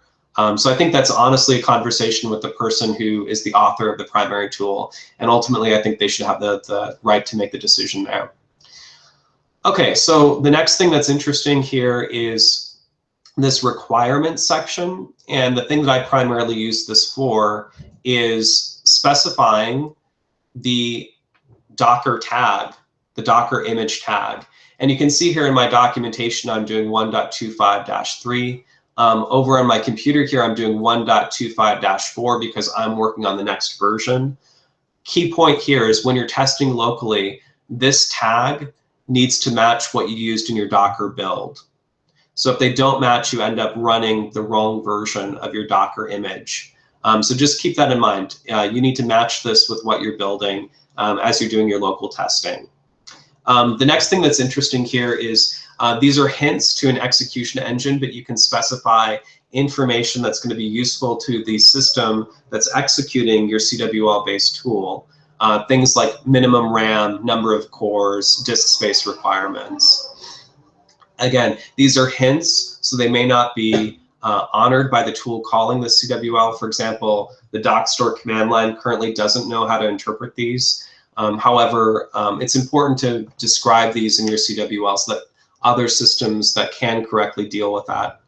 So I think that's honestly a conversation with the person who is the author of the primary tool, and ultimately I think they should have the right to make the decision there. Okay, so the next thing that's interesting here is this requirements section, and the thing that I primarily use this for is specifying the Docker tag, the Docker image tag. And you can see here in my documentation, I'm doing 1.25-3. Over on my computer here, I'm doing 1.25-4 because I'm working on the next version. Key point here is when you're testing locally, this tag needs to match what you used in your Docker build. So if they don't match, you end up running the wrong version of your Docker image. So just keep that in mind. You need to match this with what you're building as you're doing your local testing. The next thing that's interesting here is these are hints to an execution engine, but you can specify information that's going to be useful to the system that's executing your CWL-based tool. Things like minimum RAM, number of cores, disk space requirements. Again, these are hints, so they may not be honored by the tool calling the CWL. For example, the Dockstore command line currently doesn't know how to interpret these. However, it's important to describe these in your CWL so that other systems that can correctly deal with that.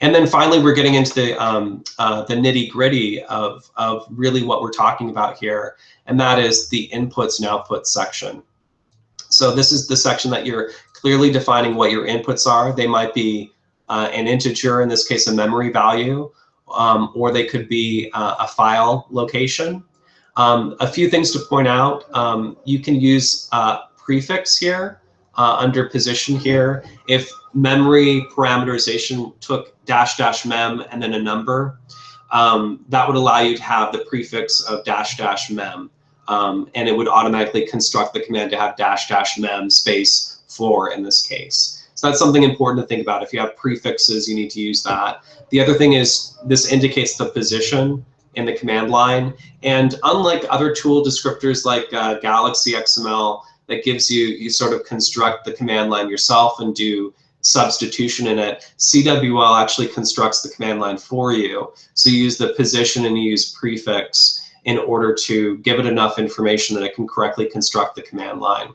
And then finally, we're getting into the nitty-gritty of really what we're talking about here, and that is the inputs and outputs section. So this is the section that you're clearly defining what your inputs are. They might be an integer, in this case a memory value, or they could be a file location. A few things to point out. You can use prefix here under position here. If memory parameterization took --mem and then a number, that would allow you to have the prefix of --mem, and it would automatically construct the command to have --mem space floor in this case. So that's something important to think about. If you have prefixes, you need to use that. The other thing is this indicates the position in the command line, and unlike other tool descriptors like Galaxy XML that gives you sort of construct the command line yourself and do substitution in it, CWL actually constructs the command line for you. So you use the position and you use prefix in order to give it enough information that it can correctly construct the command line.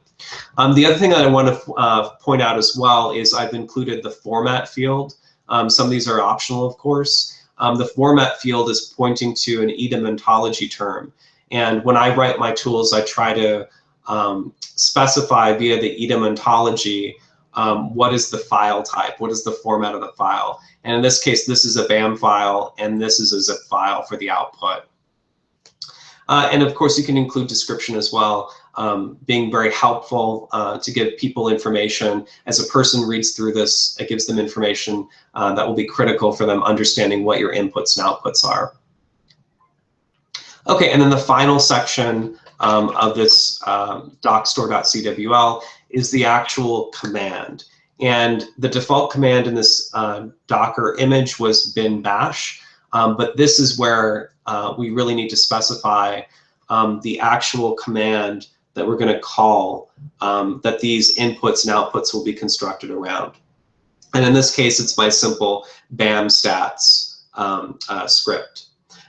The other thing that I want to point out as well is I've included the format field. Some of these are optional, of course. The format field is pointing to an EDM ontology term. And when I write my tools, I try to specify via the EDM ontology what is the file type, what is the format of the file. And in this case, this is a BAM file, and this is a zip file for the output. And of course, you can include description as well, being very helpful to give people information. As a person reads through this, it gives them information that will be critical for them understanding what your inputs and outputs are. Okay, and then the final section of this dockstore.cwl is the actual command. And the default command in this Docker image was bin bash, but this is where we really need to specify the actual command that we're going to call that these inputs and outputs will be constructed around. And in this case, it's my simple BAM stats script.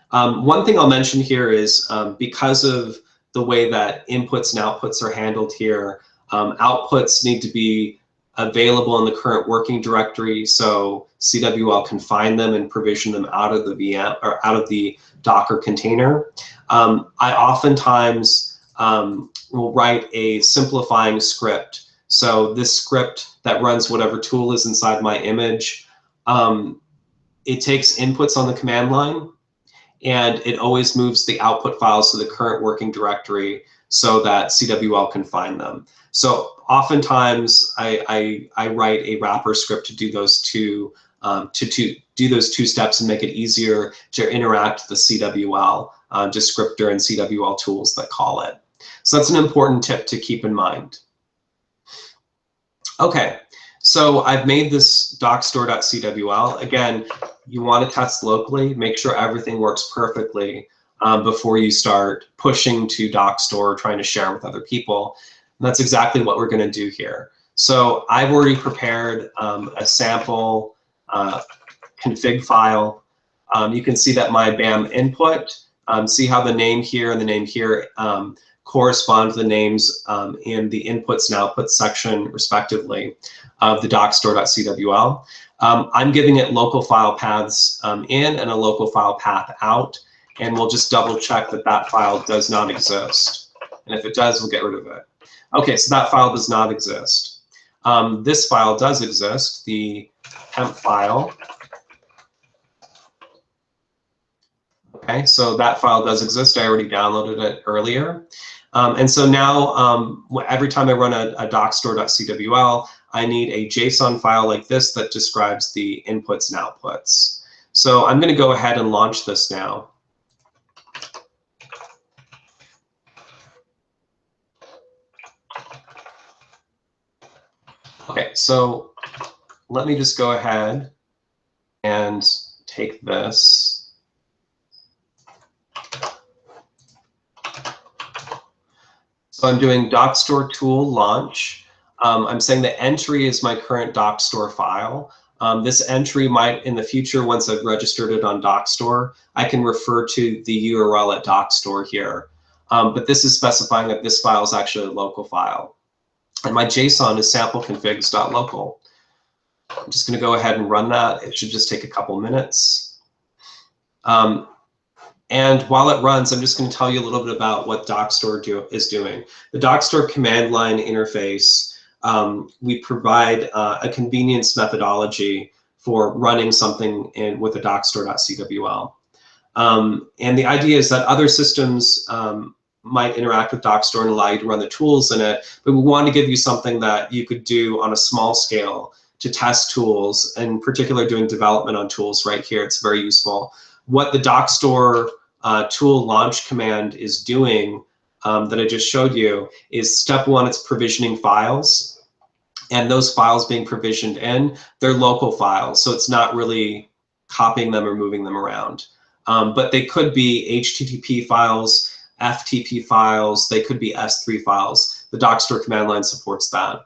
One thing I'll mention here is because of the way that inputs and outputs are handled here, outputs need to be available in the current working directory so CWL can find them and provision them out of the VM or out of the Docker container. I oftentimes will write a simplifying script. So this script that runs whatever tool is inside my image, it takes inputs on the command line, and it always moves the output files to the current working directory so that CWL can find them. So oftentimes I write a wrapper script to do those two steps and make it easier to interact with the CWL descriptor and CWL tools that call it. So that's an important tip to keep in mind. Okay, so I've made this dockstore.cwl. Again, you want to test locally, make sure everything works perfectly. before you start pushing to Dockstore, trying to share with other people. And that's exactly what we're going to do here. So I've already prepared a sample config file. You can see that my BAM input, see how the name here and the name here correspond to the names in the inputs and outputs section, respectively, of the dockstore.cwl. I'm giving it local file paths in and a local file path out, and we'll just double check that that file does not exist. And if it does, we'll get rid of it. Okay, so that file does not exist. This file does exist, the temp file. Okay, so that file does exist. I already downloaded it earlier. And so now every time I run a dockstore.cwl, I need a JSON file like this that describes the inputs and outputs. So I'm going to go ahead and launch this now. Okay, so let me just go ahead and take this. So I'm doing Dockstore tool launch. I'm saying the entry is my current Dockstore file. This entry might, in the future, once I've registered it on Dockstore, I can refer to the URL at Dockstore here. But this is specifying that this file is actually a local file. And my JSON is sampleconfigs.local. I'm just going to go ahead and run that. It should just take a couple minutes. And while it runs, I'm just going to tell you a little bit about what Dockstore is doing. The Dockstore command line interface, we provide a convenience methodology for running something with a dockstore.cwl. And the idea is that other systems might interact with Dockstore and allow you to run the tools in it, but we want to give you something that you could do on a small scale to test tools, in particular doing development on tools right here. It's very useful. What the Dockstore tool launch command is doing that I just showed you is step one, it's provisioning files. And those files being provisioned in, they're local files. So it's not really copying them or moving them around. But they could be HTTP files, FTP files, they could be S3 files. The Dockstore command line supports that.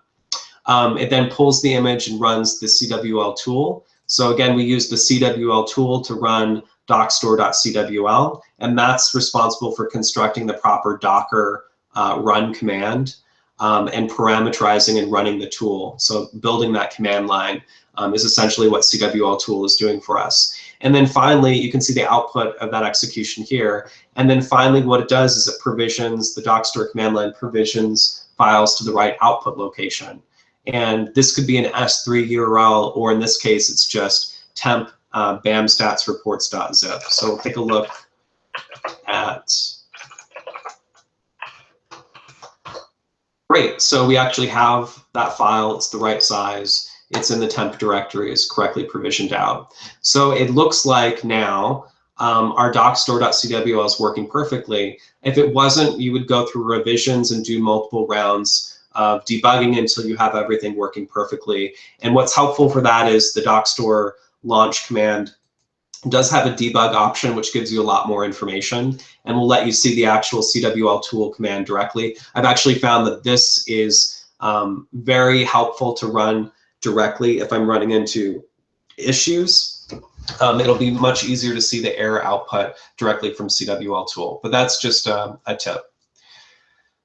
It then pulls the image and runs the CWL tool. So again, we use the CWL tool to run dockstore.cwl, and that's responsible for constructing the proper Docker run command and parameterizing and running the tool. So building that command line is essentially what CWL tool is doing for us. And then finally, you can see the output of that execution here. And then finally, what it does is it provisions, the Dockstore command line provisions files to the right output location. And this could be an S3 URL, or in this case, it's just temp bamstats reports.zip. So we'll take a look at. Great, so we actually have that file. It's the right size. It's in the temp directory, it's correctly provisioned out. So it looks like now our dockstore.cwl is working perfectly. If it wasn't, you would go through revisions and do multiple rounds of debugging until you have everything working perfectly. And what's helpful for that is the Dockstore launch command does have a debug option, which gives you a lot more information and will let you see the actual CWL tool command directly. I've actually found that this is very helpful to run directly if I'm running into issues. It'll be much easier to see the error output directly from CWL tool, but that's just a tip.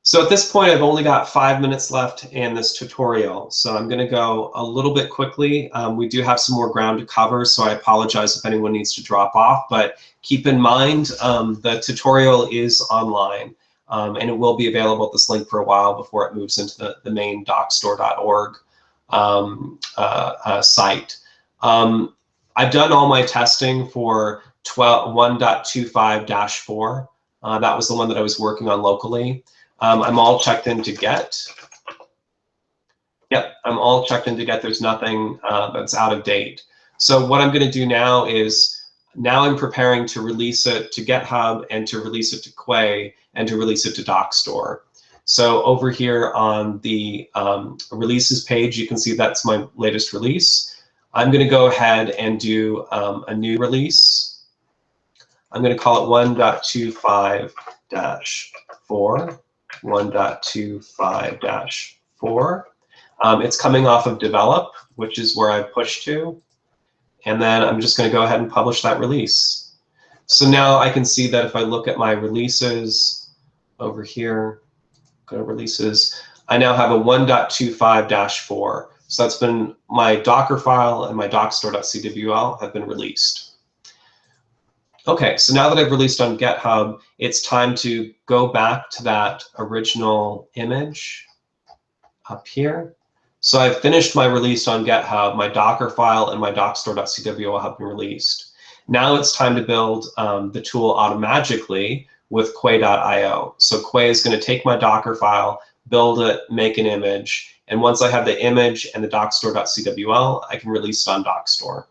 So at this point, I've only got 5 minutes left in this tutorial, so I'm going to go a little bit quickly. We do have some more ground to cover, so I apologize if anyone needs to drop off, but keep in mind the tutorial is online, and it will be available at this link for a while before it moves into the main dockstore.org site. I've done all my testing for 1.25-4. That was the one that I was working on locally. I'm all checked in to get. Yep, I'm all checked in to get. There's nothing that's out of date. So what I'm going to do now is, now I'm preparing to release it to GitHub and to release it to Quay and to release it to Dockstore. So over here on the releases page, you can see that's my latest release. I'm going to go ahead and do a new release. I'm going to call it 1.25-4, 1.25-4. It's coming off of develop, which is where I've pushed to. And then I'm just going to go ahead and publish that release. So now I can see that if I look at my releases over here, go to releases, I now have a 1.25-4. So that's been my Docker file and my dockstore.cwl have been released. Okay, so now that I've released on GitHub, it's time to go back to that original image up here. So I've finished my release on GitHub, my Docker file and my dockstore.cwl have been released. Now it's time to build the tool automagically with quay.io. So Quay is going to take my Docker file, build it, make an image, and once I have the image and the dockstore.cwl, I can release it on Dockstore.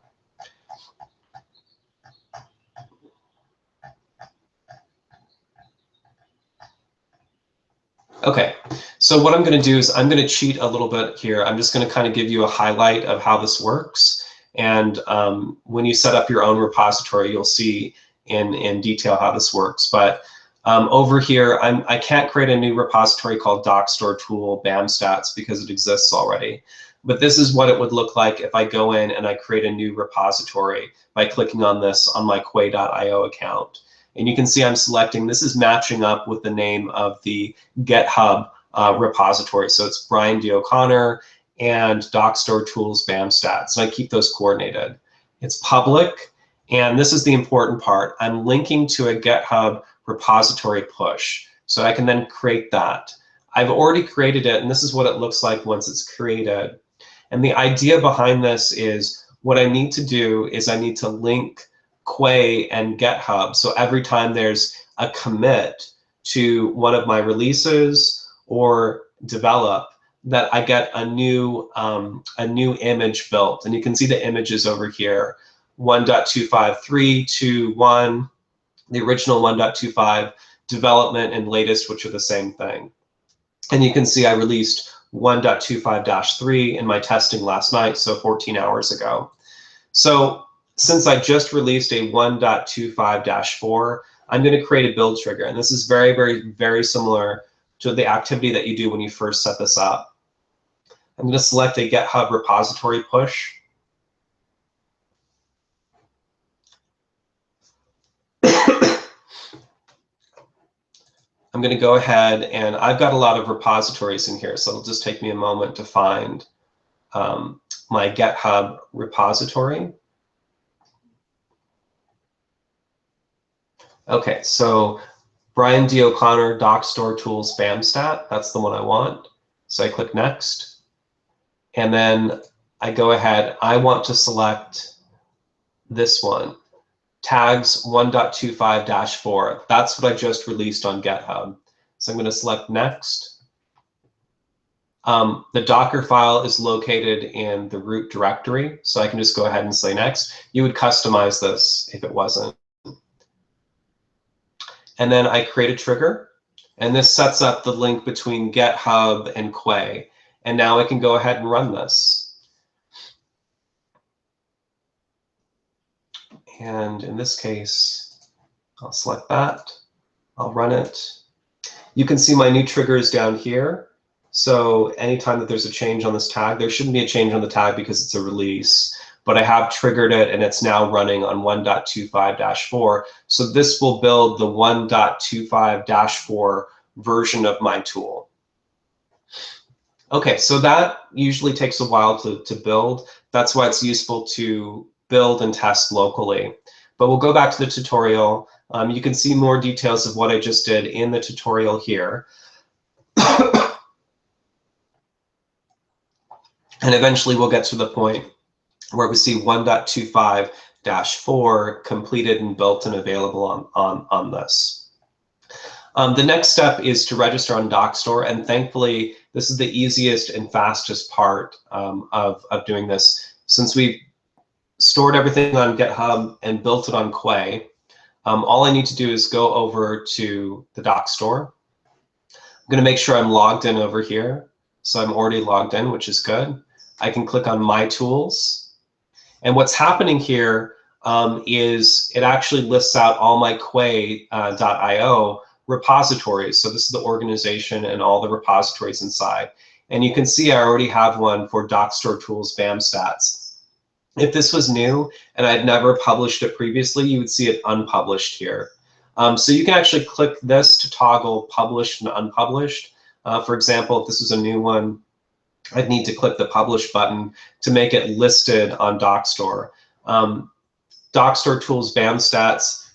Okay, so what I'm going to do is I'm going to cheat a little bit here. I'm just going to kind of give you a highlight of how this works. And when you set up your own repository, you'll see in detail how this works. But over here, I can't create a new repository called Dockstore tool BAMstats because it exists already. But this is what it would look like if I go in and I create a new repository by clicking on this on my quay.io account. And you can see I'm selecting, this is matching up with the name of the GitHub repository. So it's Brian D. O'Connor and Dockstore tools BAMstats. And I keep those coordinated. It's public. And this is the important part. I'm linking to a GitHub repository push. So I can then create that. I've already created it, and this is what it looks like once it's created. And the idea behind this is what I need to do is I need to link Quay and GitHub. So every time there's a commit to one of my releases or develop, that I get a new image built. And you can see the images over here, 1.25321, the original 1.25, development, and latest, which are the same thing. And you can see I released 1.25-3 in my testing last night, so 14 hours ago. So since I just released a 1.25-4, I'm going to create a build trigger. And this is very, very, very similar to the activity that you do when you first set this up. I'm going to select a GitHub repository push. I'm going to go ahead, and I've got a lot of repositories in here, so it'll just take me a moment to find my GitHub repository. Okay, so Brian D. O'Connor, Dockstore tools BAMstat, that's the one I want. So I click next, and then I go ahead, I want to select this one. Tags 1.25-4. That's what I just released on GitHub. So I'm going to select next. The Docker file is located in the root directory, so I can just go ahead and say next. You would customize this if it wasn't. And then I create a trigger, and this sets up the link between GitHub and Quay. And now I can go ahead and run this. And in this case, I'll select that. I'll run it. You can see my new trigger is down here. So anytime that there's a change on this tag, there shouldn't be a change on the tag because it's a release, but I have triggered it and it's now running on 1.25-4. So this will build the 1.25-4 version of my tool. Okay, so that usually takes a while to build. That's why it's useful to build and test locally. But we'll go back to the tutorial. You can see more details of what I just did in the tutorial here. And eventually we'll get to the point where we see 1.25-4 completed and built and available on this. The next step is to register on Dockstore, and thankfully this is the easiest and fastest part of doing this. Since we've stored everything on GitHub and built it on Quay, all I need to do is go over to the Dockstore. I'm going to make sure I'm logged in over here. So I'm already logged in, which is good. I can click on My Tools. And what's happening here, is it actually lists out all my Quay.io repositories. So this is the organization and all the repositories inside. And you can see I already have one for Dockstore Tools BAM Stats. If this was new and I'd never published it previously, you would see it unpublished here. So you can actually click this to toggle published and unpublished. For example, if this is a new one, I'd need to click the publish button to make it listed on Dockstore. Dockstore Tools BAM Stats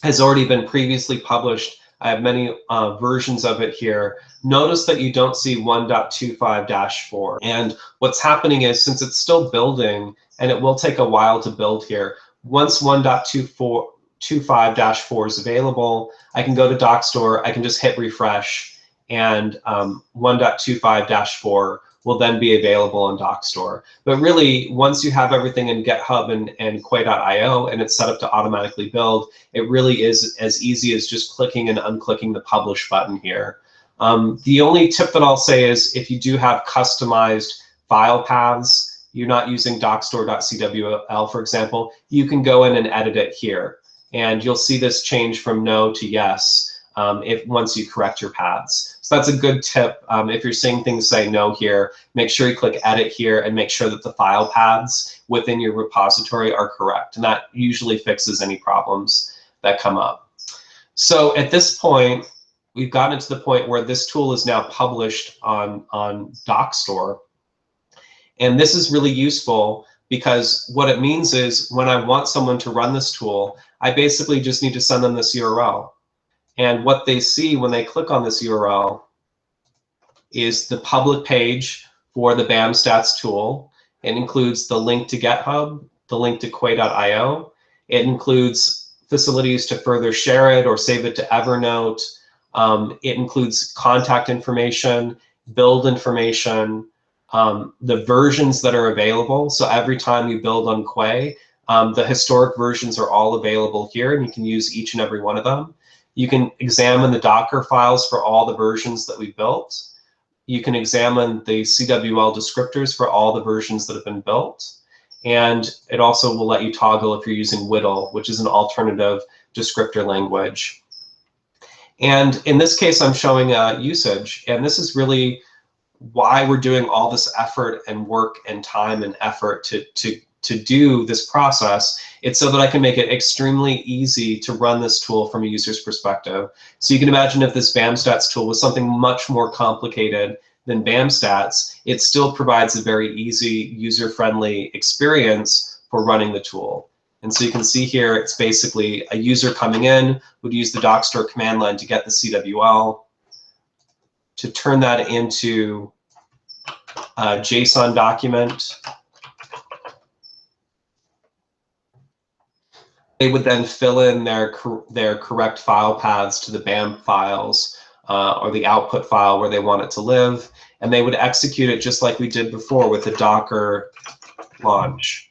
has already been previously published. I have many versions of it here. Notice that you don't see 1.25-4. And what's happening is, since it's still building, and it will take a while to build here, once 1.25-4 is available, I can go to Dockstore, I can just hit refresh, and 1.25-4 will then be available on Dockstore. But really, once you have everything in GitHub and Quay.io and it's set up to automatically build, it really is as easy as just clicking and unclicking the publish button here. The only tip that I'll say is, if you do have customized file paths, you're not using dockstore.cwl, for example, you can go in and edit it here. And you'll see this change from no to yes once you correct your paths. So that's a good tip. If you're seeing things say no here, make sure you click edit here and make sure that the file paths within your repository are correct. And that usually fixes any problems that come up. So at this point, we've gotten to the point where this tool is now published on Dockstore. And this is really useful because what it means is, when I want someone to run this tool, I basically just need to send them this URL. And what they see when they click on this URL is the public page for the BAM Stats tool. It includes the link to GitHub, the link to Quay.io. It includes facilities to further share it or save it to Evernote. It includes contact information, build information, the versions that are available. So every time you build on Quay, the historic versions are all available here, and you can use each and every one of them. You can examine the Docker files for all the versions that we built. You can examine the CWL descriptors for all the versions that have been built. And it also will let you toggle if you're using WDL, which is an alternative descriptor language. And in this case, I'm showing usage. And this is really why we're doing all this effort and work and time and effort to do this process. It's so that I can make it extremely easy to run this tool from a user's perspective. So you can imagine if this BAM Stats tool was something much more complicated than BAM Stats, it still provides a very easy, user-friendly experience for running the tool. And so you can see here, it's basically a user coming in would use the Dockstore command line to get the CWL, to turn that into a JSON document. They would then fill in their correct file paths to the BAM files or the output file where they want it to live, and they would execute it just like we did before with the Docker launch,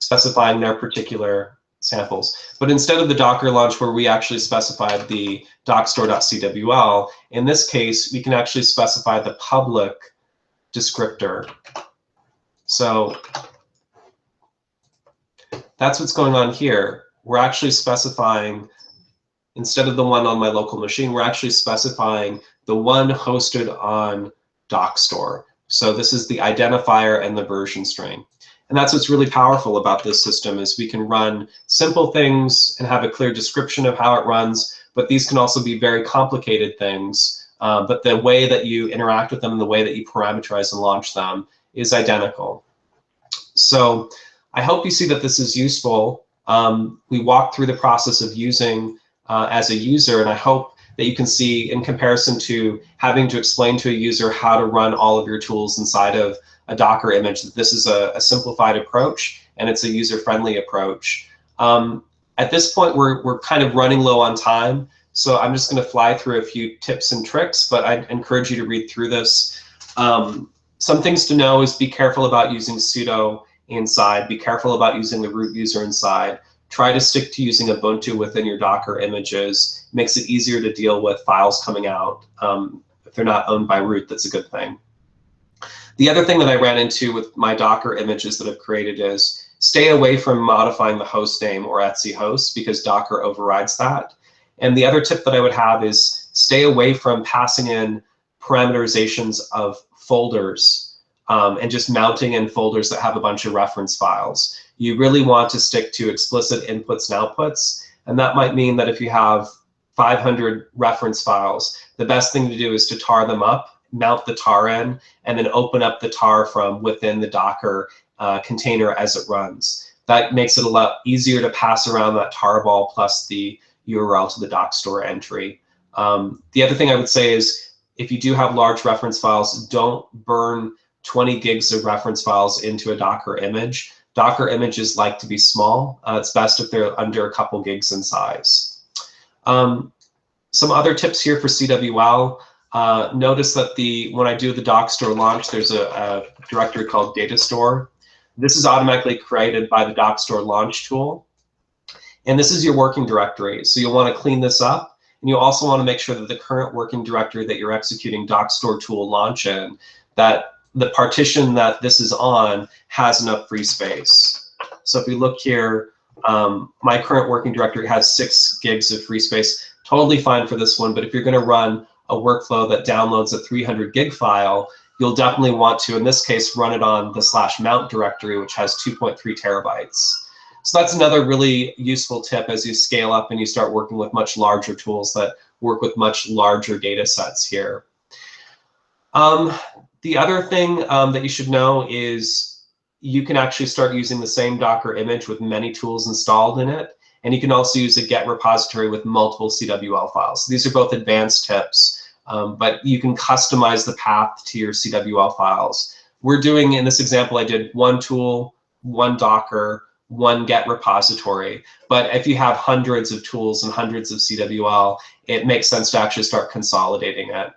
specifying their particular samples. But instead of the Docker launch where we actually specified the dockstore.cwl, in this case, we can actually specify the public descriptor. So that's what's going on here. We're actually specifying, instead of the one on my local machine, we're actually specifying the one hosted on Dockstore. So this is the identifier and the version string. And that's what's really powerful about this system, is we can run simple things and have a clear description of how it runs, but these can also be very complicated things. But the way that you interact with them and the way that you parameterize and launch them is identical. So I hope you see that this is useful. We walked through the process of using as a user, and I hope that you can see, in comparison to having to explain to a user how to run all of your tools inside of a Docker image, that this is a simplified approach, and it's a user-friendly approach. At this point, we're kind of running low on time, so I'm just going to fly through a few tips and tricks, but I'd encourage you to read through this. Some things to know is be careful about using sudo inside. Be careful about using the root user inside. Try to stick to using Ubuntu within your Docker images. It makes it easier to deal with files coming out. If they're not owned by root, that's a good thing. The other thing that I ran into with my Docker images that I've created is Stay away from modifying the host name or etc host because Docker overrides that. And the other tip that I would have is stay away from passing in parameterizations of folders and just mounting in folders that have a bunch of reference files. You really want to stick to explicit inputs and outputs, and that might mean that if you have 500 reference files, the best thing to do is to tar them up, mount the tar in, and then open up the tar from within the Docker container as it runs. That makes it a lot easier to pass around that tarball plus the URL to the Dockstore entry. The other thing I would say is if you do have large reference files, don't burn 20 gigs of reference files into a Docker image. Docker images like to be small. It's best if they're under a couple gigs in size. Some other tips here for CWL. Notice that when I do the Dockstore launch, there's a directory called Data Store. This is automatically created by the Dockstore launch tool. And this is your working directory. So you'll want to clean this up. And you also want to make sure that the current working directory that you're executing Dockstore tool launch in, that the partition that this is on has enough free space. So if we look here, my current working directory has 6 gigs of free space. Totally fine for this one, but if you're going to run a workflow that downloads a 300 gig file, you'll definitely want to, in this case, run it on the /mount directory, which has 2.3 terabytes. So that's another really useful tip as you scale up and you start working with much larger tools that work with much larger data sets here. The other thing that you should know is you can actually start using the same Docker image with many tools installed in it. And you can also use a Git repository with multiple CWL files. So these are both advanced tips, but you can customize the path to your CWL files. We're doing, in this example, I did one tool, one Docker, one Git repository. But if you have hundreds of tools and hundreds of CWL, it makes sense to actually start consolidating it.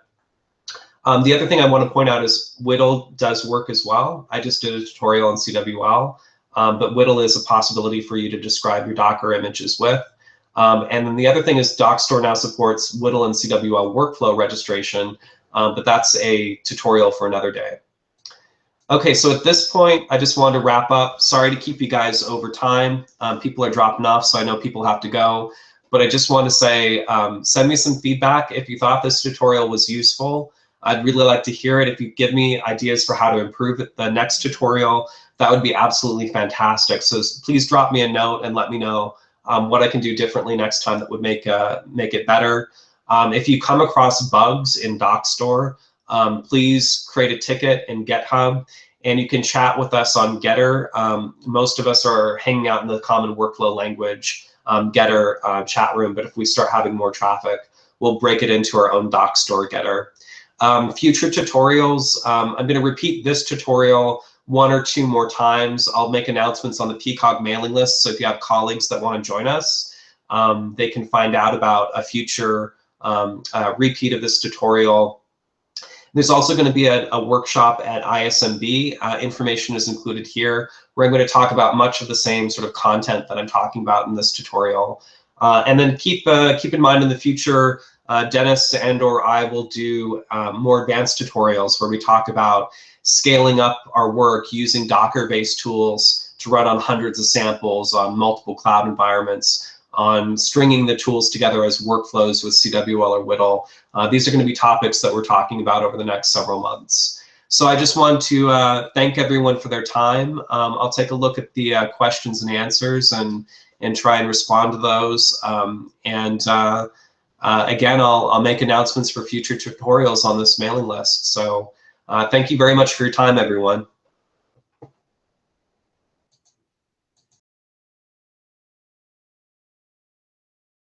The other thing I want to point out is Whittle does work as well. I just did a tutorial on CWL. But Whittle is a possibility for you to describe your Docker images with. And then the other thing is Dockstore now supports Whittle and CWL workflow registration, but that's a tutorial for another day. Okay, so at this point, I just wanted to wrap up. Sorry to keep you guys over time. People are dropping off, so I know people have to go. But I just want to say, send me some feedback if you thought this tutorial was useful. I'd really like to hear it. If you give me ideas for how to improve it, the next tutorial, that would be absolutely fantastic. So please drop me a note and let me know what I can do differently next time that would make it better. If you come across bugs in Dockstore, please create a ticket in GitHub, and you can chat with us on Getter. Most of us are hanging out in the common workflow language Getter chat room, but if we start having more traffic, we'll break it into our own Dockstore Getter. Future tutorials, I'm going to repeat this tutorial 1 or 2 more times. I'll make announcements on the PCOG mailing list, so if you have colleagues that want to join us, they can find out about a future repeat of this tutorial. There's also going to be a workshop at ISMB. Information is included here, where I'm going to talk about much of the same sort of content that I'm talking about in this tutorial. And then keep in mind in the future, Dennis and/or I will do more advanced tutorials where we talk about scaling up our work using Docker-based tools to run on hundreds of samples on multiple cloud environments, on stringing the tools together as workflows with CWL or Whittle. These are going to be topics that we're talking about over the next several months. So I just want to thank everyone for their time. I'll take a look at the questions and answers and try and respond to those. Again, I'll make announcements for future tutorials on this mailing list. So thank you very much for your time, everyone.